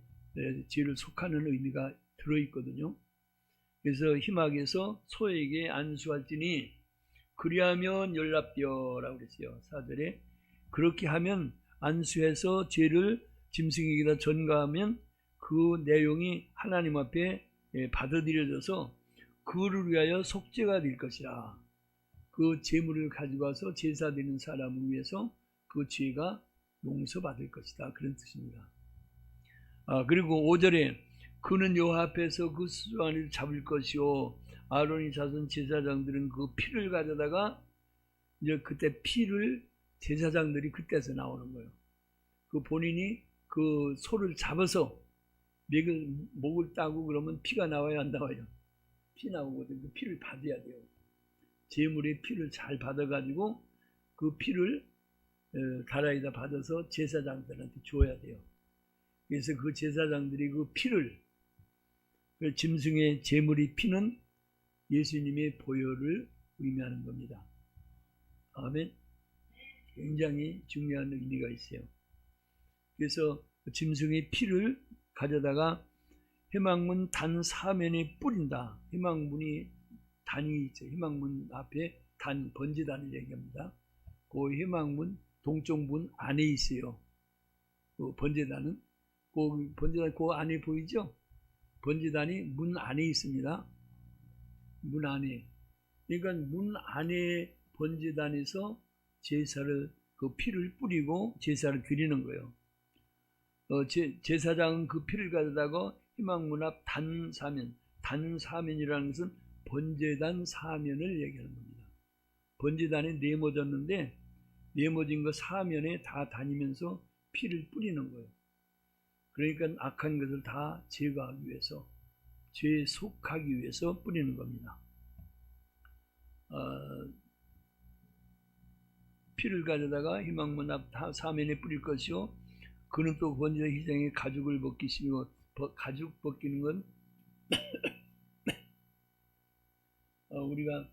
죄를 속하는 의미가 들어있거든요. 그래서 희막에서 소에게 안수할지니 그리하면 열납되어라고 그랬어요. 4절에 그렇게 하면, 안수해서 죄를 짐승에게다 전가하면 그 내용이 하나님 앞에 받아들여져서 그를 위하여 속죄가 될 것이라. 그 제물을 가지고 와서 제사 드리는 사람을 위해서 그 죄가 용서받을 것이다, 그런 뜻입니다. 그리고 5절에 그는 여호와 앞에서 그 수송아지를 잡을 것이요 아론의 자손 제사장들은 그 피를 가져다가, 이제 그때 피를 제사장들이 그때서 나오는 거예요. 그 본인이 그 소를 잡아서 목을 따고 그러면 피가 나와야 안 나와요? 피 나오거든. 그 피를 받아야 돼요. 제물의 피를 잘 받아가지고 그 피를 다라이다 받아서 제사장들한테 줘야 돼요. 그래서 그 제사장들이 그 피를, 그 짐승의 제물이 피는 예수님의 보혈을 의미하는 겁니다. 아멘. 굉장히 중요한 의미가 있어요. 그래서 짐승의 피를 가져다가 회막문 단 사면에 뿌린다. 회막문이 단이 있죠. 회막문 앞에 단, 번제단을 얘기합니다. 그 회막문 동쪽 문 안에 있어요. 그 번제단은 번제단 그 안에 보이죠? 번제단이 문 안에 있습니다. 문 안에. 그러니까 문 안에 번제단에서 제사를, 그 피를 뿌리고 제사를 드리는 거예요. 제사장은 그 피를 가져다가 희망문 앞 단사면, 단사면이라는 것은 번제단 사면을 얘기하는 겁니다. 번제단에 네모졌는데 네모진 거 사면에 다 다니면서 피를 뿌리는 거예요. 그러니까 악한 것을 다 제거하기 위해서, 죄에 속하기 위해서 뿌리는 겁니다. 피를 가져다가 희망문 앞 사면에 뿌릴 것이요, 그는 또 번제의 희생에 가죽을 벗기시며, 가죽 벗기는 건 우리가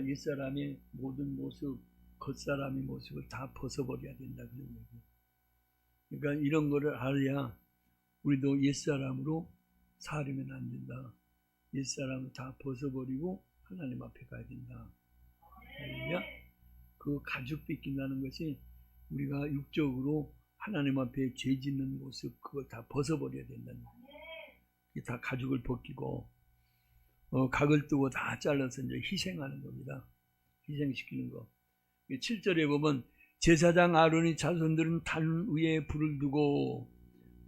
옛사람의 모든 모습, 겉사람의 모습을 다 벗어버려야 된다, 그런 얘기예요. 그러니까 이런 거를 알아야 우리도 옛사람으로 살면 안 된다. 옛사람을 다 벗어버리고 하나님 앞에 가야 된다. 그 가죽 벗긴다는 것이 우리가 육적으로 하나님 앞에 죄 짓는 모습, 그걸 다 벗어버려야 된다는 거예요. 다 가죽을 벗기고 각을 뜨고 다 잘라서 이제 희생하는 겁니다. 희생시키는 거. 7절에 보면 제사장 아론의 자손들은 단 위에 불을 두고,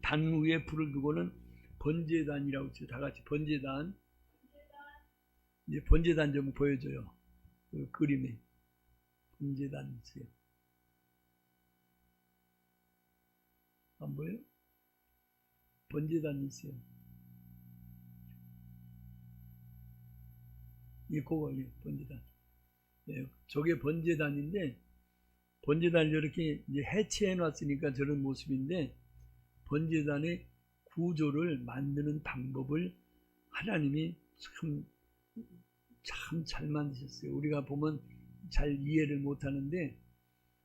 단 위에 불을 두고는 번제단이라고 했죠. 다 같이 번제단. 이제 번제단 좀 보여줘요. 그 그림에 번제단 있어요. 안 보여요? 번제단 있어요. 이 그거 번제단. 예, 저게 번제단인데, 번제단을 저렇게 이제 해체해 놨으니까 저런 모습인데, 번제단의 구조를 만드는 방법을 하나님이 참 잘 만드셨어요. 우리가 보면 잘 이해를 못하는데,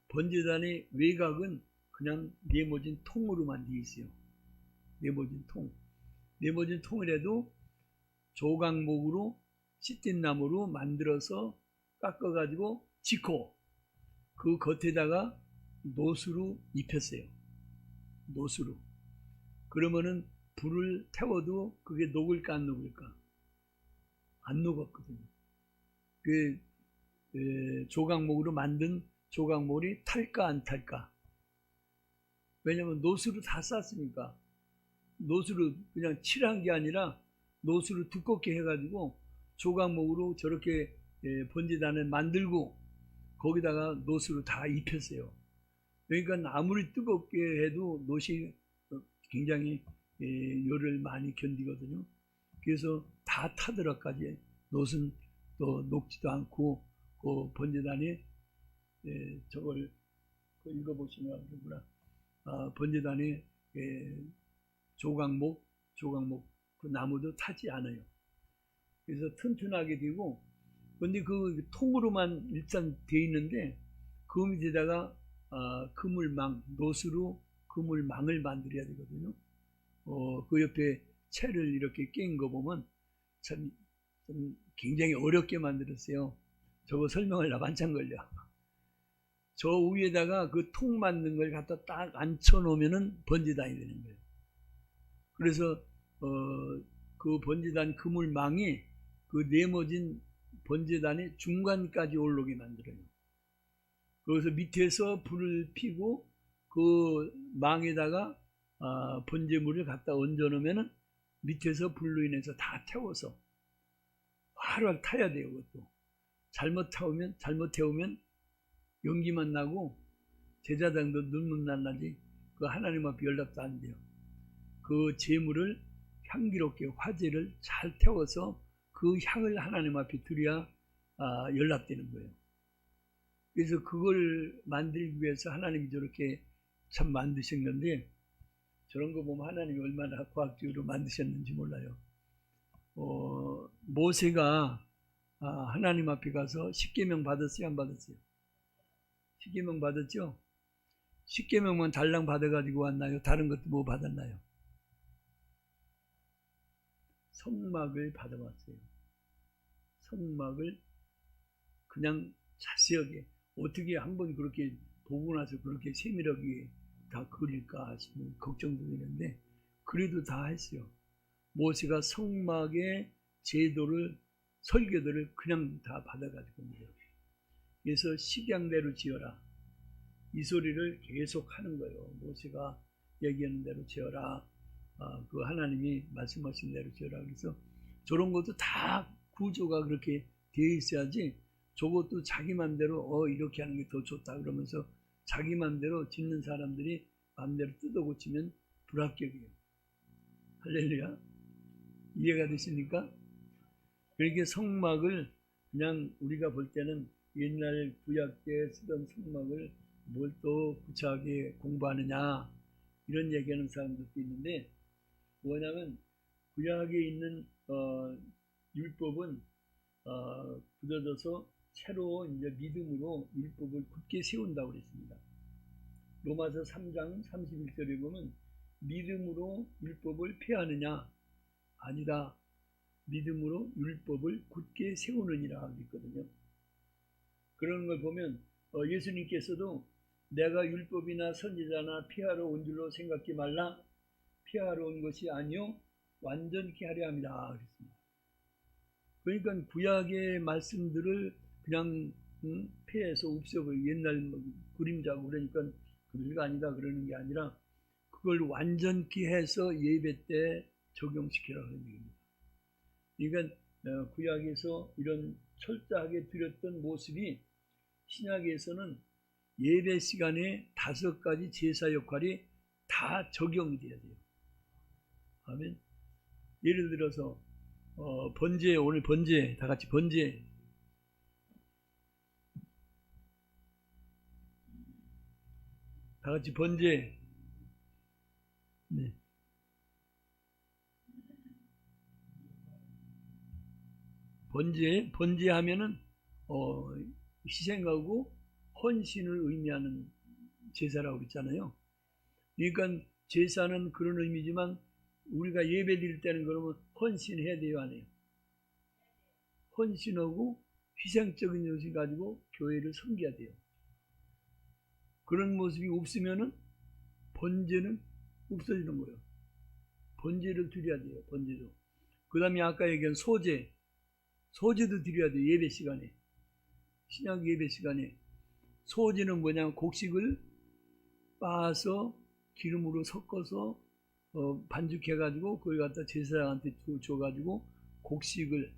번제단의 외곽은 그냥 네모진 통으로만 되어 있어요. 네모진 통. 네모진 통이라도 조각목으로 씻긴 나무로 만들어서 깎아가지고 짓고 그 겉에다가 노수로 입혔어요. 노수로. 그러면은 불을 태워도 그게 녹을까 안 녹을까? 안 녹았거든요. 그 조각목으로 만든 조각목이 탈까 안 탈까? 왜냐면 노수로 다 쌌으니까. 노수로 그냥 칠한 게 아니라 노수를 두껍게 해가지고 조각목으로 저렇게 번제단을 만들고 거기다가 노수로 다 입혔어요. 그러니까 아무리 뜨겁게 해도 노시 굉장히 열을 많이 견디거든요. 그래서 다 타더라까지 노은 또 녹지도 않고 그 번제단에 저걸 읽어보시면 그러구나. 번제단에 조각목 그 나무도 타지 않아요. 그래서 튼튼하게 되고, 근데 그 통으로만 일단 돼 있는데 그 밑에다가 그물망, 노수로 그물망을 만들어야 되거든요. 그 옆에 채를 이렇게 낀 거 보면 참 굉장히 어렵게 만들었어요. 저거 설명하려면 한참 걸려. 저 위에다가 그 통 만든 걸 갖다 딱 앉혀 놓으면은 번제단이 되는 거예요. 그래서 그 번제단 그물망이 그 네모진 번제단의 중간까지 올라오게 만들어요. 그래서 밑에서 불을 피고 그 망에다가 번제물을 갖다 얹어 놓으면은 밑에서 불로 인해서 다 태워서 활활 타야 돼요. 그것도 잘못 태우면 연기만 나고 제사장도 눈물 날라지 그 하나님 앞에 연락도 안 돼요. 그 제물을 향기롭게 화제를 잘 태워서 그 향을 하나님 앞에 드려야 연락되는 거예요. 그래서 그걸 만들기 위해서 하나님이 저렇게 참 만드신 건데, 저런 거 보면 하나님이 얼마나 과학적으로 만드셨는지 몰라요. 모세가 하나님 앞에 가서 십계명 받았어요, 안 받았어요? 십계명 받았죠? 십계명만 달랑 받아가지고 왔나요? 다른 것도 뭐 받았나요? 성막을 받아왔어요. 성막을 그냥 자세하게, 어떻게 한번 그렇게 보고 나서 그렇게 세밀하게 다 그릴까 싶은 걱정도 되는데, 그래도 다 했어요. 모세가 성막의 제도를, 설계도를 그냥 다 받아가지고 있는 거예요. 그래서 식양대로 지어라, 이 소리를 계속 하는 거예요. 모세가 얘기하는 대로 지어라, 그 하나님이 말씀하신 대로 지어라. 그래서 저런 것도 다 구조가 그렇게 되어 있어야지, 저것도 자기 맘대로 이렇게 하는 게 더 좋다 그러면서 자기 맘대로 짓는 사람들이 맘대로 뜯어 고치면 불합격이에요. 할렐루야. 이해가 되십니까? 그렇게 성막을 그냥 우리가 볼 때는 옛날 구약 때 쓰던 성막을 뭘 또 구차하게 공부하느냐 이런 얘기하는 사람들도 있는데, 뭐냐면 구약에 있는 율법은 굳어져서 새로 이제 믿음으로 율법을 굳게 세운다고 그랬습니다. 로마서 3장 31절에 보면 믿음으로 율법을 폐하느냐, 아니다, 믿음으로 율법을 굳게 세우느니라 하고 있거든요. 그런 걸 보면 예수님께서도 내가 율법이나 선지자나 폐하러 온 줄로 생각지 말라, 폐하러 온 것이 아니요 완전케 하려 합니다 그랬습니다. 그러니까 구약의 말씀들을 그냥 폐해서 없애버리고 옛날 그림자고 그러니까 그게 아니다 그러는 게 아니라 그걸 완전케 해서 예배 때 적용시키라 그런 얘기입니다. 그러니까 구약에서 이런 철저하게 드렸던 모습이 신약에서는 예배 시간에 5가지 제사 역할이 다 적용이 돼야 돼요. 아멘. 예를 들어서 번제, 오늘 번제, 다 같이 번제. 다 같이 번제. 네. 번제 하면은 희생하고 헌신을 의미하는 제사라고 그랬잖아요. 그러니까 제사는 그런 의미지만 우리가 예배 드릴 때는 그러면 헌신해야 돼요, 안 해요? 헌신하고 희생적인 요소를 가지고 교회를 섬겨야 돼요. 그런 모습이 없으면은 번제는 없어지는 거예요. 번제를 드려야 돼요, 번제도. 그 다음에 아까 얘기한 소제도 드려야 돼요, 예배 시간에. 신약 예배 시간에. 소제는 뭐냐면 곡식을 빻아서 기름으로 섞어서 반죽해가지고 그걸 갖다 제사장한테 줘가지고 곡식을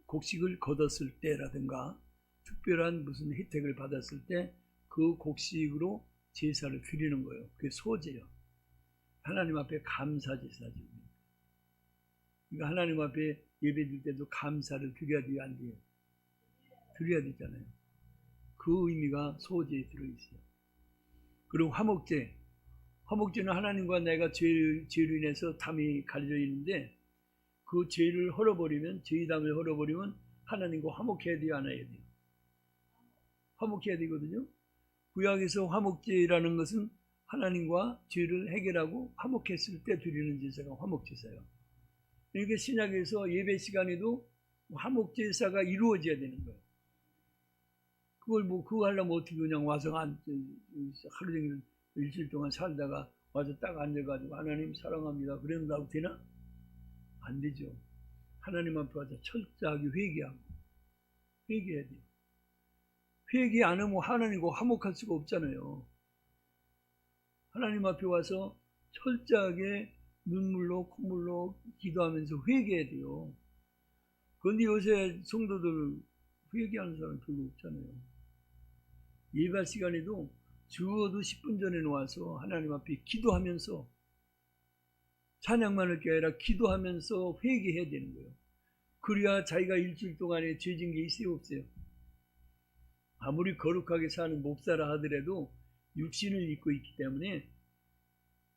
곡식을 거뒀을 때라든가 특별한 무슨 혜택을 받았을 때 그 곡식으로 제사를 드리는 거예요. 그게 소제요. 하나님 앞에 감사 제사죠. 그러니까 하나님 앞에 예배드릴 때도 감사를 드려야 돼요, 안 돼요? 드려야 되잖아요. 그 의미가 소제에 들어있어요. 그리고 화목제는 하나님과 내가 죄로 인해서 담이 갈려 있는데 그 죄를 헐어버리면, 죄의담을 헐어버리면 하나님과 화목해야 돼요, 안 해야 돼요? 화목해야 되거든요. 구약에서 화목제라는 것은 하나님과 죄를 해결하고 화목했을 때 드리는 제사가 화목제사예요. 그러니까 신약에서 예배 시간에도 화목제사가 이루어져야 되는 거예요. 그거 하려면 어떻게 그냥 와서 하루 종일 일주일 동안 살다가 와서 딱 앉아가지고 하나님 사랑합니다 그런다고 되나? 안 되죠. 하나님 앞에 와서 철저하게 회개해야 돼요. 회개 안 하면 하나님과 화목할 수가 없잖아요. 하나님 앞에 와서 철저하게 눈물로 콧물로 기도하면서 회개해야 돼요. 그런데 요새 성도들 회개하는 사람 별로 없잖아요. 예배 시간에도 적어도 10분 전에 나와서 하나님 앞에 기도하면서, 찬양만 할 게 아니라 기도하면서 회개해야 되는 거예요. 그래야 자기가 일주일 동안에 죄진 게 있어요, 없어요? 아무리 거룩하게 사는 목사라 하더라도 육신을 입고 있기 때문에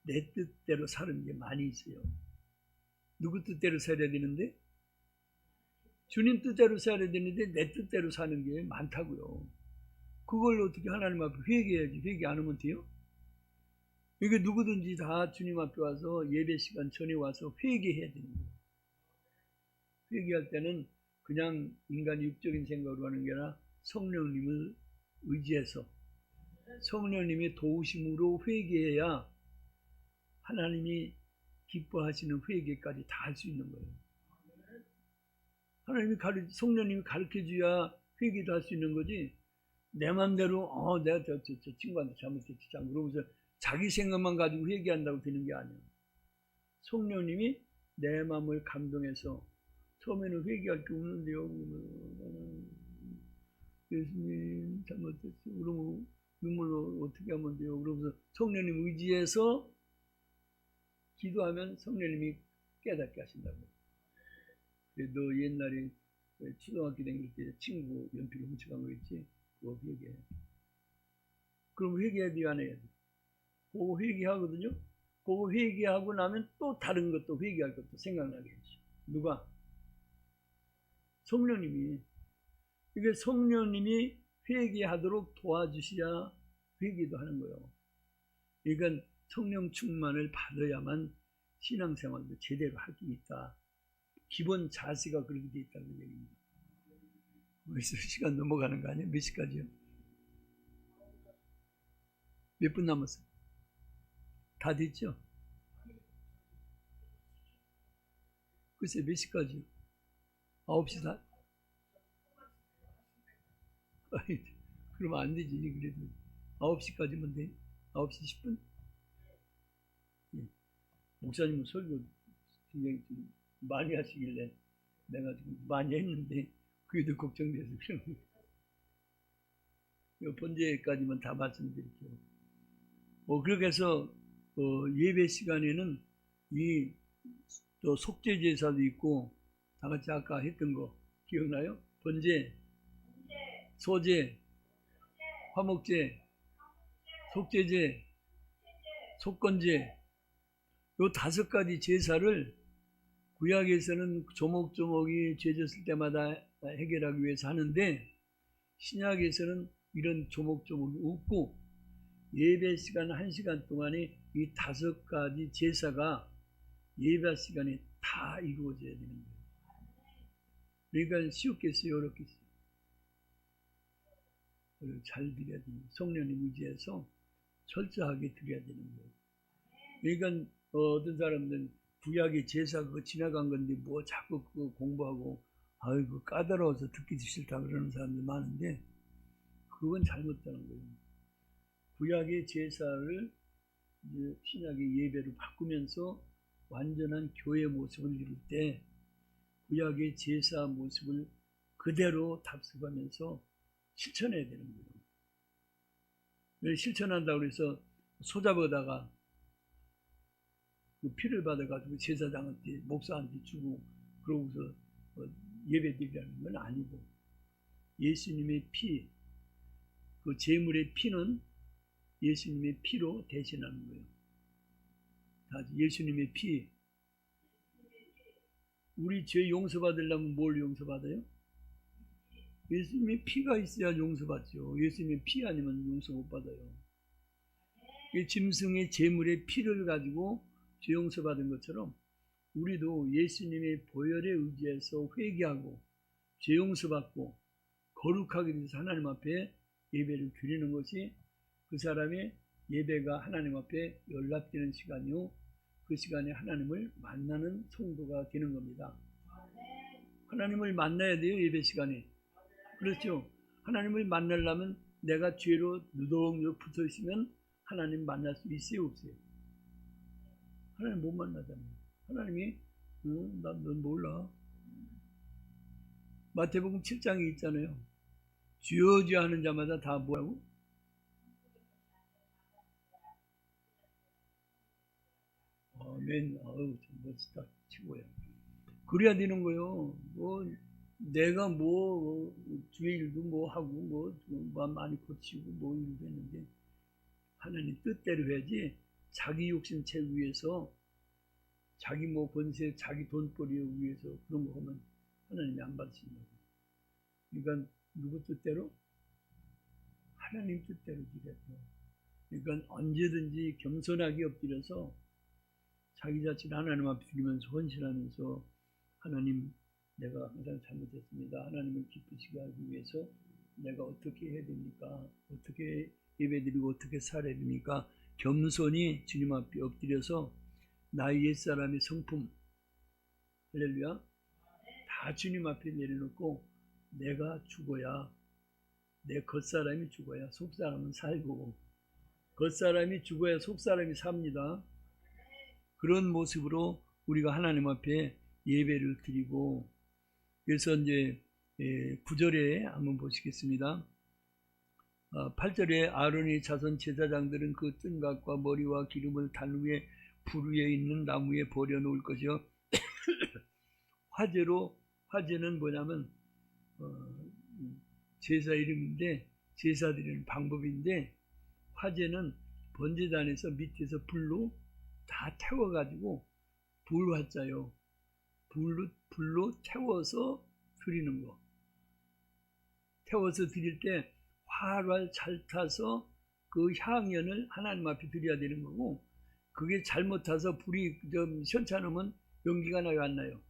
내 뜻대로 사는 게 많이 있어요. 누구 뜻대로 살아야 되는데? 주님 뜻대로 살아야 되는데 내 뜻대로 사는 게 많다고요. 그걸 어떻게 하나님 앞에 회개해야지. 회개 안 하면 돼요? 이게 누구든지 다 주님 앞에 와서 예배 시간 전에 와서 회개해야 되는 거예요. 회개할 때는 그냥 인간 육적인 생각으로 하는 게 아니라 성령님을 의지해서 성령님의 도우심으로 회개해야 하나님이 기뻐하시는 회개까지 다 할 수 있는 거예요. 성령님이 가르쳐줘야 회개도 할 수 있는 거지. 내 맘대로 내가 저 친구한테 잘못했지 그러면서 자기 생각만 가지고 회개한다고 되는 게 아니야. 성령님이 내 마음을 감동해서 처음에는 회개할 게 없는데요. 예수님 잘못했어요. 그러면 눈물로 어떻게 하면 돼요? 그러면서 성령님 의지해서 기도하면 성령님이 깨닫게 하신다고요. 너 옛날에 초등학교 다닐 때 친구 연필 훔쳐간 거 있지? 그거 회개해. 그럼 회개해야 돼, 안 해야 돼? 그거 회개하거든요? 그거 회개하고 나면 또 다른 것도 회개할 것도 생각나게 해줘. 누가? 성령님이. 이게 성령님이 회개하도록 도와주셔야 회개도 하는 거예요. 이건 성령 충만을 받아야만 신앙생활도 제대로 할 수 있다. 기본 자세가 그렇게 돼 있다는 얘기입니다. 벌써 시간 넘어가는 거 아니에요? 몇 시까지요? 몇 분 남았어요? 다 됐죠? 글쎄 몇 시까지요? 9시 다? 그러면 안 되지. 그래도 9시까지면 돼. 9시 10분? 예. 목사님은 설교 굉장히 좀 많이 하시길래 내가 지금 많이 했는데 그게 더 걱정돼서 그런 거예요. 번제까지만 다 말씀드릴게요. 그렇게 해서 예배 시간에는 또 속죄 제사도 있고 다 같이 아까 했던 거 기억나요? 번제, 소제, 화목제, 속죄제, 속건제 요 5가지 제사를 구약에서는 조목조목이 죄졌을 때마다 해결하기 위해서 하는데 신약에서는 이런 조목조목이 없고 예배 시간 1시간 동안에 이 5가지 제사가 예배 시간에 다 이루어져야 되는 거예요. 그러니까 쉽겠어요? 어렵겠어요? 잘 드려야 됩니다. 성령님 의지해서 철저하게 드려야 되는 거예요. 그러니까 어떤 사람들은 구약의 제사 그거 지나간 건데 뭐 자꾸 그거 공부하고 아이고 까다로워서 듣기도 싫다 그러는 사람들 많은데 그건 잘못되는 거예요. 구약의 제사를 이제 신약의 예배로 바꾸면서 완전한 교회 모습을 이룰 때 구약의 제사 모습을 그대로 답습하면서 실천해야 되는 거예요. 실천한다고 해서 소잡아다가 그 피를 받아가지고 제사장한테 목사한테 주고 그러고서 예배 드리라는 건 아니고 예수님의 피, 그 제물의 피는 예수님의 피로 대신하는 거예요. 다시 예수님의 피. 우리 죄 용서받으려면 뭘 용서받아요? 예수님의 피가 있어야 용서받죠. 예수님의 피 아니면 용서 못 받아요. 이 짐승의 제물의 피를 가지고 죄 용서받은 것처럼 우리도 예수님의 보혈에 의지해서 회개하고 죄 용서받고 거룩하게 돼서 하나님 앞에 예배를 드리는 것이 그 사람의 예배가 하나님 앞에 연락되는 시간이요. 그 시간에 하나님을 만나는 성도가 되는 겁니다. 하나님을 만나야 돼요. 예배 시간에. 그렇죠. 하나님을 만나려면 내가 죄로 누덕누덕 붙어 있으면 하나님 만날 수 있어요? 없어요? 하나님 못 만나잖아요. 하나님이 넌 몰라. 마태복음 7장에 있잖아요. 주여 주여 하는 자마다 다 뭐라고? 아멘. 아유, 멋지다. 최고야. 그래야 되는 거요. 내가 뭐 주의 일도 뭐 하고 뭐 많이 고치고 뭐 일도 했는데 하나님 뜻대로 해야지. 자기 욕심 채우기 위해서 자기 뭐 권세, 자기 돈벌이 위해서 그런 거 하면 하나님이 안 받으신다고. 그러니까 누구 뜻대로? 하나님 뜻대로 드려요. 그러니까 언제든지 겸손하게 엎드려서 자기 자신을 하나님 앞에 드리면서 헌신하면서 하나님, 내가 항상 잘못했습니다. 하나님을 기쁘시게 하기 위해서 내가 어떻게 해야 됩니까? 어떻게 예배드리고 어떻게 살아야 됩니까? 겸손히 주님 앞에 엎드려서 나의 옛사람의 성품, 할렐루야, 다 주님 앞에 내려놓고 내가 죽어야, 내 겉사람이 죽어야 속사람은 살고, 겉사람이 죽어야 속사람이 삽니다. 그런 모습으로 우리가 하나님 앞에 예배를 드리고, 그래서 이제 9절에 한번 보시겠습니다. 8절에 아론의 자손 제사장들은 그 뜬각과 머리와 기름을 단 위에 불 위에 있는 나무에 버려놓을 것이요. 화제는 뭐냐면 제사 이름인데, 제사 드리는 방법인데, 화제는 번제단에서 밑에서 불로 다 태워가지고, 불화자요, 불로 태워서 드리는 거. 태워서 드릴 때 활활 잘 타서 그 향연을 하나님 앞에 드려야 되는 거고, 그게 잘못 타서 불이 좀 시원찮으면 연기가 나요, 안 나요?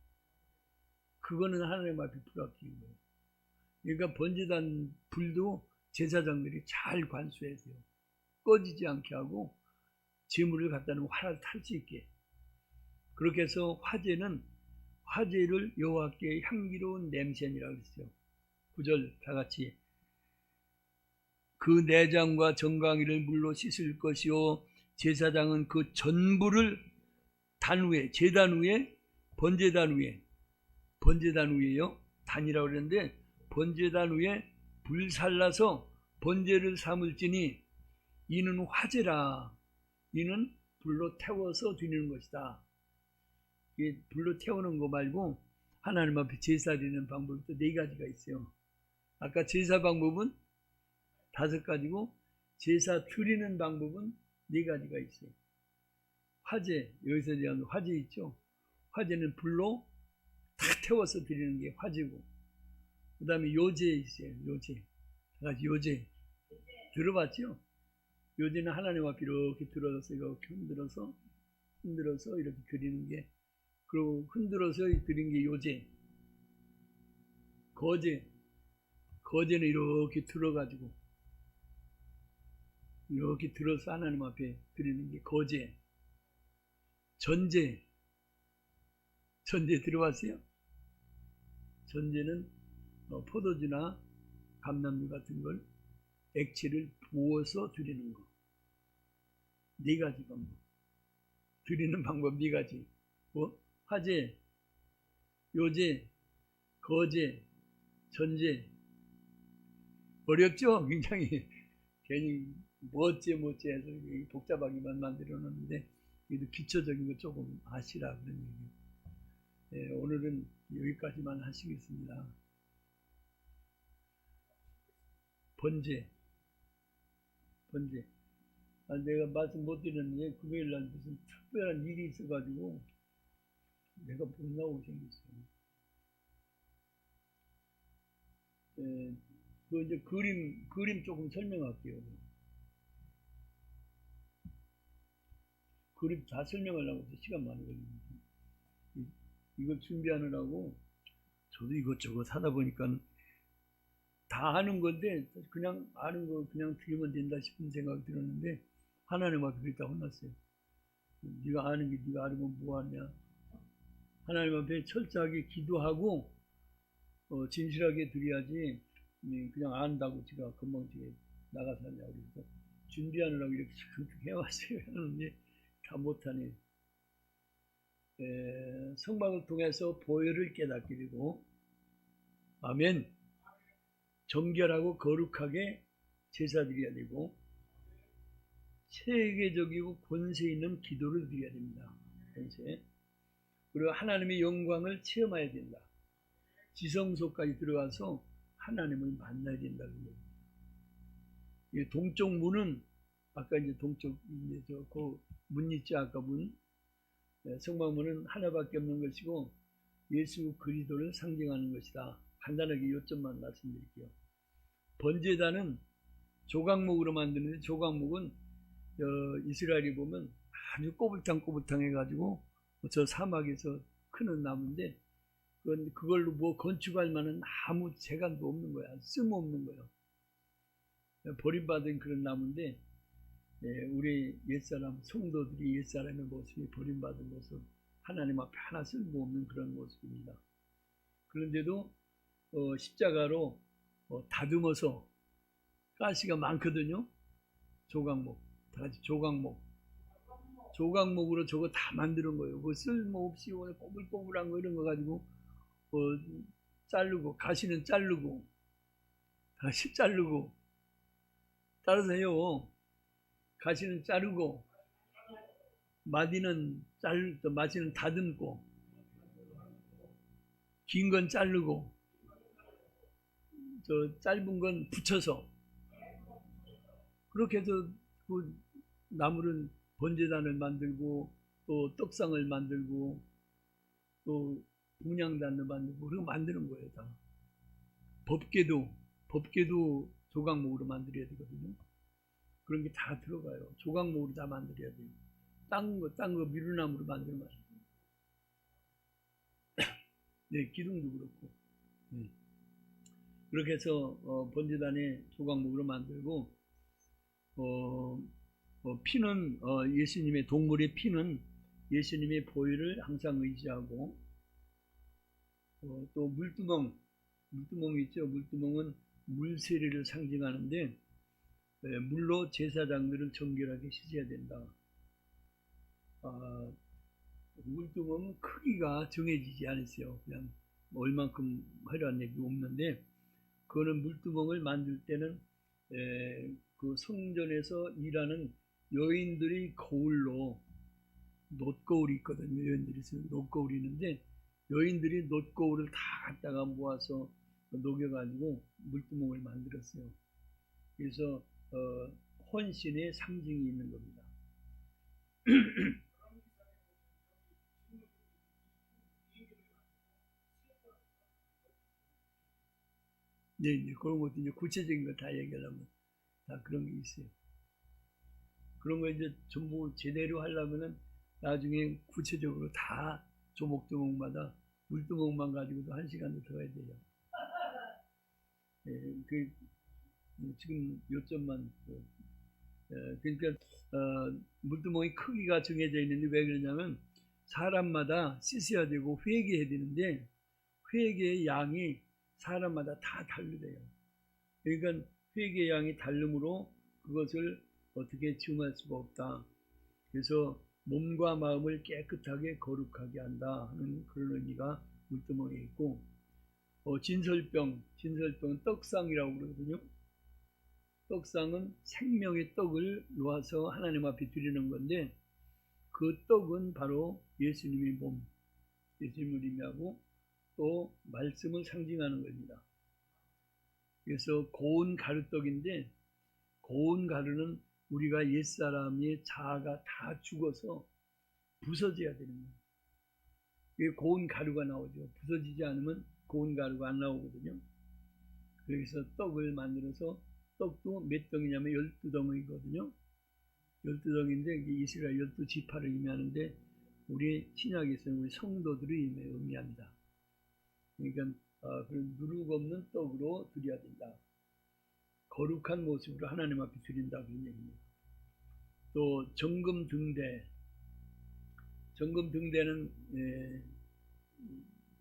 그거는 하나님 앞에 불합격인 거예요. 그러니까 번제단 불도 제사장들이 잘 관수해야 돼요. 꺼지지 않게 하고 재물을 갖다 놓으면 활활 탈 수 있게. 그렇게 해서 화제를 여호와께 향기로운 냄새니라고 했어요. 9절 다 같이. 그 내장과 정강이를 물로 씻을 것이요, 제사장은 그 전부를 단 위에, 제단 위에, 번제단 위에요. 단이라고 그랬는데 번제단 위에 불살라서 번제를 삼을지니 이는 화제라. 이는 불로 태워서 드리는 것이다. 불로 태우는 거 말고 하나님 앞에 제사 드리는 방법이 또 4가지가 있어요. 아까 제사 방법은 5가지고 제사 드리는 방법은 4가지가 있어요. 화제, 여기서 얘기하는 화제 있죠. 화제는 불로 다 태워서 드리는 게 화제고, 그 다음에 요제 있어요. 요제. 다 같이 요제 들어봤죠? 요제는 하나님 앞에 이렇게 들어서 이렇게 흔들어서 이렇게 드리는 게, 그리고 흔들어서 드리는 게 요제. 거제는 이렇게 들어가지고 이렇게 들어서 하나님 앞에 드리는 게 거제. 전제 들어봤어요? 전제는 포도주나 감람류 같은 걸 액체를 부어서 드리는 거. 4가지 방법. 드리는 방법 4가지. 화제, 요제, 거제, 전제. 어렵죠? 굉장히. 괜히 뭐어째 해서 복잡하게만 만들어 놓는데, 그래도 기초적인 거 조금 아시라 그런 얘기예요. 네, 오늘은 여기까지만 하시겠습니다. 번제. 내가 말씀 못 드렸는데 금요일날 무슨 특별한 일이 있어가지고 내가 못 나오고 생겼어요. 그 이제 그림 조금 설명할게요. 그림 다 설명하려고 해서 시간 많이 걸립니다. 이걸 준비하느라고 저도 이것저것 하다 보니까 다 아는 건데, 그냥 아는 거 그냥 드리면 된다 싶은 생각이 들었는데 하나님 앞에 그랬다 혼났어요. 네가 아는 게 네가 알면 뭐하냐. 하나님 앞에 철저하게 기도하고 진실하게 드려야지 그냥 안다고 제가 금방 나가서 하냐고 그래서 준비하느라고 이렇게 해왔어요. 하는데 다 못하네. 성막을 통해서 보혈을 깨닫게 되고, 아멘. 정결하고 거룩하게 제사 드려야 되고, 체계적이고 권세 있는 기도를 드려야 됩니다. 권세. 그리고 하나님의 영광을 체험해야 된다. 지성소까지 들어가서 하나님을 만나야 된다는 얘기입니다. 이 동쪽 문은 아까 이제 동쪽 이제 그 문 있죠, 아까 문. 성막문은 하나밖에 없는 것이고 예수 그리스도를 상징하는 것이다. 간단하게 요점만 말씀드릴게요. 번제단은 조각목으로 만드는데 조각목은 이스라엘이 보면 아주 꼬불탕꼬불탕 해가지고 저 사막에서 크는 나무인데 그걸로 뭐 건축할 만한 아무 재간도 없는 거야. 쓸모없는 거예요. 버림받은 그런 나무인데 우리 옛사람 성도들이 옛사람의 모습이 버림받은 모습, 하나님 앞에 하나 쓸모없는 그런 모습입니다. 그런데도 십자가로 다듬어서 가시가 많거든요. 조각목, 다 같이 조각목으로 저거 다 만드는 거예요. 그 쓸모없이 오늘 꼬불꼬불한 거 이런 거 가지고 자르고, 가시는 자르고, 다시 자르고, 따라서 해요. 가시는 자르고, 마디는 마디는 다듬고, 긴 건 자르고, 저 짧은 건 붙여서, 그렇게 해서 그 나무는 번제단을 만들고, 또 떡상을 만들고, 또 분향단을 만들고, 그리고 만드는 거예요, 다. 법궤도 조각목으로 만들어야 되거든요. 그런 게 다 들어가요. 조각목으로 다 만들어야 돼요. 딴 거 미루나무로 만들면 안 돼요. 네, 기둥도 그렇고. 네. 그렇게 해서 번제단에 조각목으로 만들고 피는 예수님의 동물의 피는 예수님의 보혈을 항상 의지하고 또 물두멍이 있죠. 물두멍은 물세례를 상징하는데 물로 제사장들을 정결하게 씻어야 된다. 물두멍은 크기가 정해지지 않았어요. 그냥 얼만큼 하려는 얘기 없는데 그거는 물두멍을 만들 때는 그 성전에서 일하는 여인들이 거울로 놋거울이 있거든요. 여인들이 쓰는 놋거울이 있는데 여인들이 놋거울을 다 갖다가 모아서 녹여가지고 물두멍을 만들었어요. 그래서 헌신의 상징이 있는 겁니다. 네, 이제 그런 것도 이제 구체적인 거 다 얘기하려면 다 그런 게 있어요. 그런 거 이제 전부 제대로 하려면은 나중에 구체적으로 다 조목조목마다 물두멍만 가지고도 1시간도 더 해야 돼요. 지금 요점만 그러니까 물두멍이 크기가 정해져 있는데 왜 그러냐면 사람마다 씻어야 되고 회개해야 되는데 회개의 양이 사람마다 다 다르대요. 그러니까 회개의 양이 다르므로 그것을 어떻게 증할 수가 없다. 그래서 몸과 마음을 깨끗하게 거룩하게 한다 하는 그런 의미가 물두멍에 있고 진설병은 떡상이라고 그러거든요. 떡상은 생명의 떡을 놓아서 하나님 앞에 드리는 건데 그 떡은 바로 예수님의 몸, 예수님을 의미하고 또 말씀을 상징하는 겁니다. 그래서 고운 가루떡인데 고운 가루는 우리가 옛사람의 자아가 다 죽어서 부서져야 되는 거예요. 이게 고운 가루가 나오죠. 부서지지 않으면 고운 가루가 안 나오거든요. 그래서 떡을 만들어서 떡도 몇 덩이냐면 12덩이거든요. 12덩인데 이스라엘 12지파를 의미하는데 우리 신약에서는 우리 성도들을 의미합니다. 그러니까 그런 누룩 없는 떡으로 드려야 된다. 거룩한 모습으로 하나님 앞에 드린다 그런 얘기입니다. 또 정금 등대는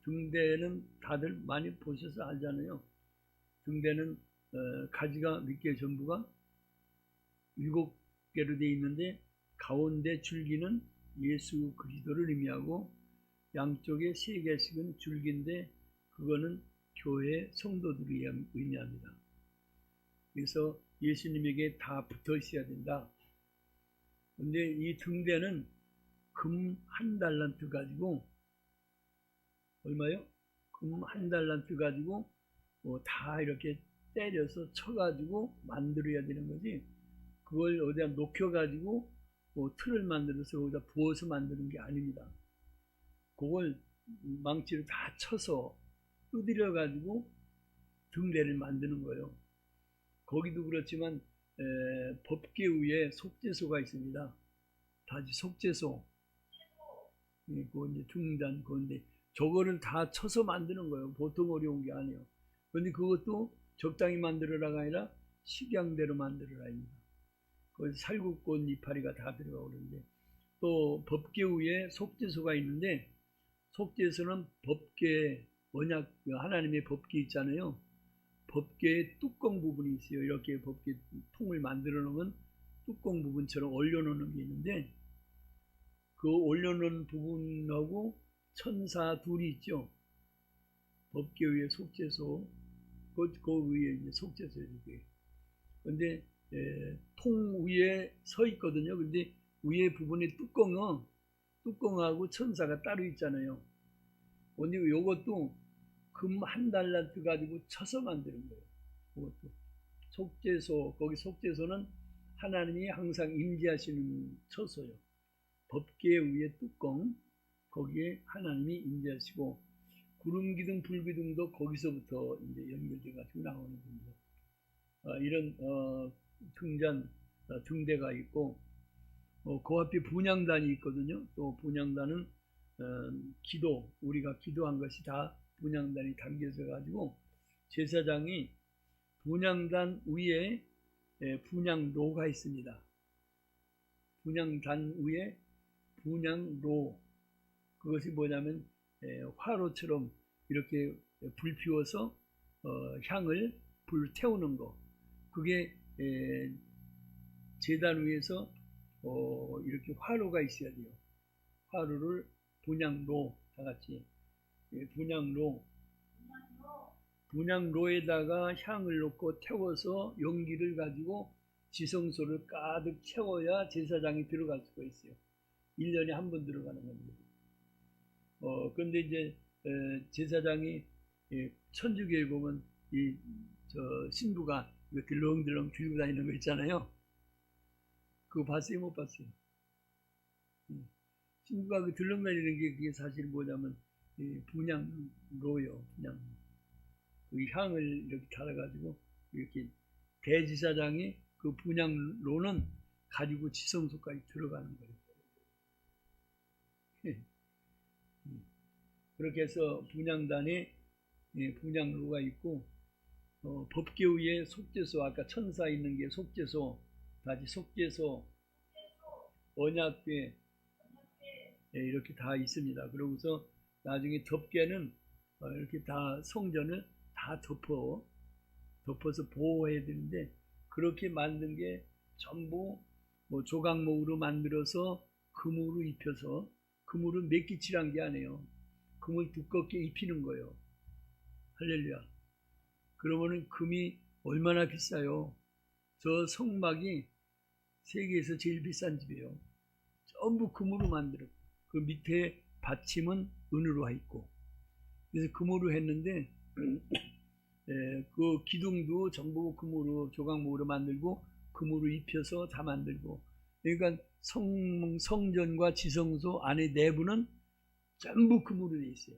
등대는 다들 많이 보셔서 알잖아요. 등대는 가지가 몇 개 전부가 7개로 되어 있는데 가운데 줄기는 예수 그리스도를 의미하고 양쪽에 3개씩은 줄기인데 그거는 교회 성도들을 의미합니다. 그래서 예수님에게 다 붙어 있어야 된다. 근데 이 등대는 금 1달란트 가지고 얼마요? 금 한 달란트 가지고 다 이렇게 때려서 쳐가지고 만들어야 되는 거지. 그걸 어디다 녹여가지고 틀을 만들어서 거기다 부어서 만드는 게 아닙니다. 그걸 망치로 다 쳐서 두드려가지고 등대를 만드는 거예요. 거기도 그렇지만 법계 위에 속죄소가 있습니다. 다시 속죄소. 그 이제 등잔 건데 저거를 다 쳐서 만드는 거예요. 보통 어려운 게 아니에요. 그런데 그것도 적당히 만들어라가 아니라 식양대로 만들어라입니다. 거기 살구꽃 이파리가 다 들어가고 그러는데 또 법계 위에 속죄소가 있는데 속죄소는 법계 언약 하나님의 법계 있잖아요. 법계의 뚜껑 부분이 있어요. 이렇게 법계 통을 만들어 놓으면 뚜껑 부분처럼 올려놓는 게 있는데 그 올려놓은 부분하고 천사 둘이 있죠. 법계 위에 속죄소, 그 위에 이제 속죄소이게. 근데 통 위에 서 있거든요. 근데 위에 부분에 뚜껑하고 천사가 따로 있잖아요. 근데 요것도 금 한 달란트 가지고 쳐서 만드는 거예요. 그것도 속죄소, 거기 속죄소는 하나님이 항상 임재하시는 처소요. 법계 위에 뚜껑, 거기에 하나님이 임재하시고 구름 기둥, 불 기둥도 거기서부터 이제 연결돼 가지고 나오는 겁니다. 이런 등잔, 등대가 있고 그 앞에 분향단이 있거든요. 또 분향단은 기도, 우리가 기도한 것이 다 분향단이 담겨져 가지고 제사장이 분향단 위에 분향로가 있습니다. 분향단 위에 분향로, 그것이 뭐냐면 화로처럼 이렇게 불 피워서 향을 불 태우는 거, 그게 제단 위에서 이렇게 화로가 있어야 돼요. 화로를 분향로, 다 같이 분향로에다가 향을 넣고 태워서 용기를 가지고 지성소를 가득 채워야 제사장이 들어갈 수가 있어요. 1년에 한 번 들어가는 겁니다. 그런데 이제 제사장이 천주교에 보면 신부가 이거 들렁들렁 들고 다니는 거 있잖아요. 그거 봤어요? 못 봤어요? 신부가 그 들렁다니는 게 그게 사실 뭐냐면 분향로요. 분향로. 그 향을 이렇게 달아가지고 이렇게 대지사장이 그 분향로는 가지고 지성소까지 들어가는 거예요. 그렇게 해서 분향단에 분향로가 있고 법계 위에 속죄소, 아까 천사 있는 게 속죄소, 다시 속죄소, 언약궤 이렇게 다 있습니다. 그러고서 나중에 덮개는 이렇게 다 성전을 다 덮어서 보호해야 되는데 그렇게 만든 게 전부 뭐 조각목으로 만들어서 금으로 입혀서, 금으로 몇기 칠한 게 아니에요. 금을 두껍게 입히는 거예요. 할렐루야. 그러면은 금이 얼마나 비싸요? 저 성막이 세계에서 제일 비싼 집이에요. 전부 금으로 만들었고 그 밑에 받침은 은으로 하 있고, 그래서 금으로 했는데 그 기둥도 전부 금으로 조각목으로 만들고 금으로 입혀서 다 만들고, 그러니까 성전과 지성소 안에 내부는 전부 금으로 돼 있어요.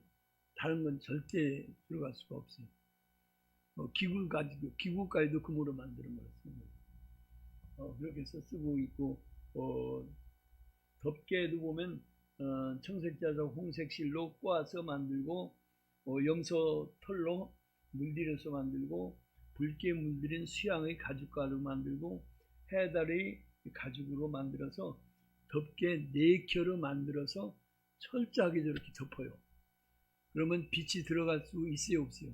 다른 건 절대 들어갈 수가 없어요. 기구까지도 금으로 만드는 거였습니다. 그렇게 해서 쓰고 있고, 덮개도 보면 청색자석 홍색실로 꼬아서 만들고, 염소 털로 물들여서 만들고, 붉게 물들인 수양의 가죽가루 만들고, 해달의 가죽으로 만들어서 덮개 4겹으로 만들어서 철저하게 저렇게 덮어요. 그러면 빛이 들어갈 수 있어요, 없어요?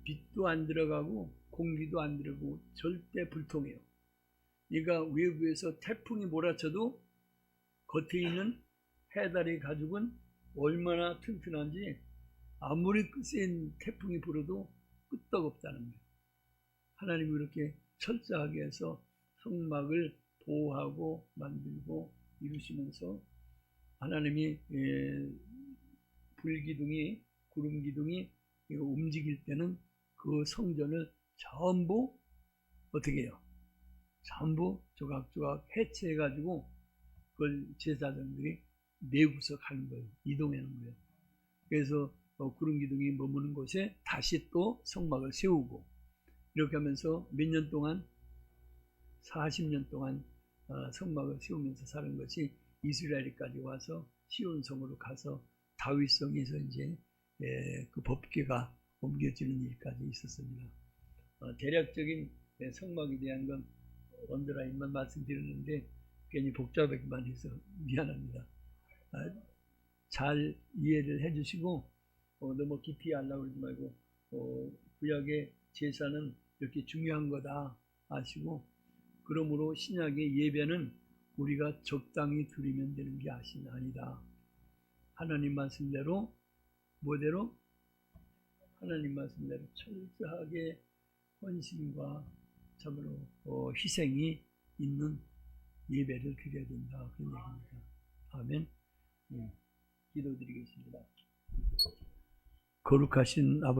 빛도 안 들어가고 공기도 안 들어가고 절대 불통해요. 그러니까 외부에서 태풍이 몰아쳐도 겉에 있는 해달의 가죽은 얼마나 튼튼한지 아무리 센 태풍이 불어도 끄떡없다는 거예요. 하나님이 이렇게 철저하게 해서 성막을 보호하고 만들고 이루시면서 하나님이 불기둥이 구름 기둥이 움직일 때는 그 성전을 전부 어떻게 해요? 전부 조각조각 해체해가지고 그걸 제사장들이 내구서 가는 거예요. 이동하는 거예요. 그래서 구름 기둥이 머무는 곳에 다시 또 성막을 세우고 이렇게 하면서 몇 년 동안 40년 동안 성막을 세우면서 사는 것이 이스라엘까지 와서 시온성으로 가서 다윗성에서 이제 그 법궤가 옮겨지는 일까지 있었습니다. 대략적인 성막에 대한 건 언더라인만 말씀드렸는데 괜히 복잡하게만 해서 미안합니다. 잘 이해를 해주시고 너무 깊이 하려고 그러지 말고 구약의 제사는 이렇게 중요한 거다 아시고 그러므로 신약의 예배는 우리가 적당히 드리면 되는 게 아니다. 하나님 말씀대로 뭐대로? 하나님 말씀대로 철저하게 헌신과 참으로 희생이 있는 예배를 드려야 된다. 그런 얘기입니다. 아멘. 기도드리겠습니다. 거룩하신 아버지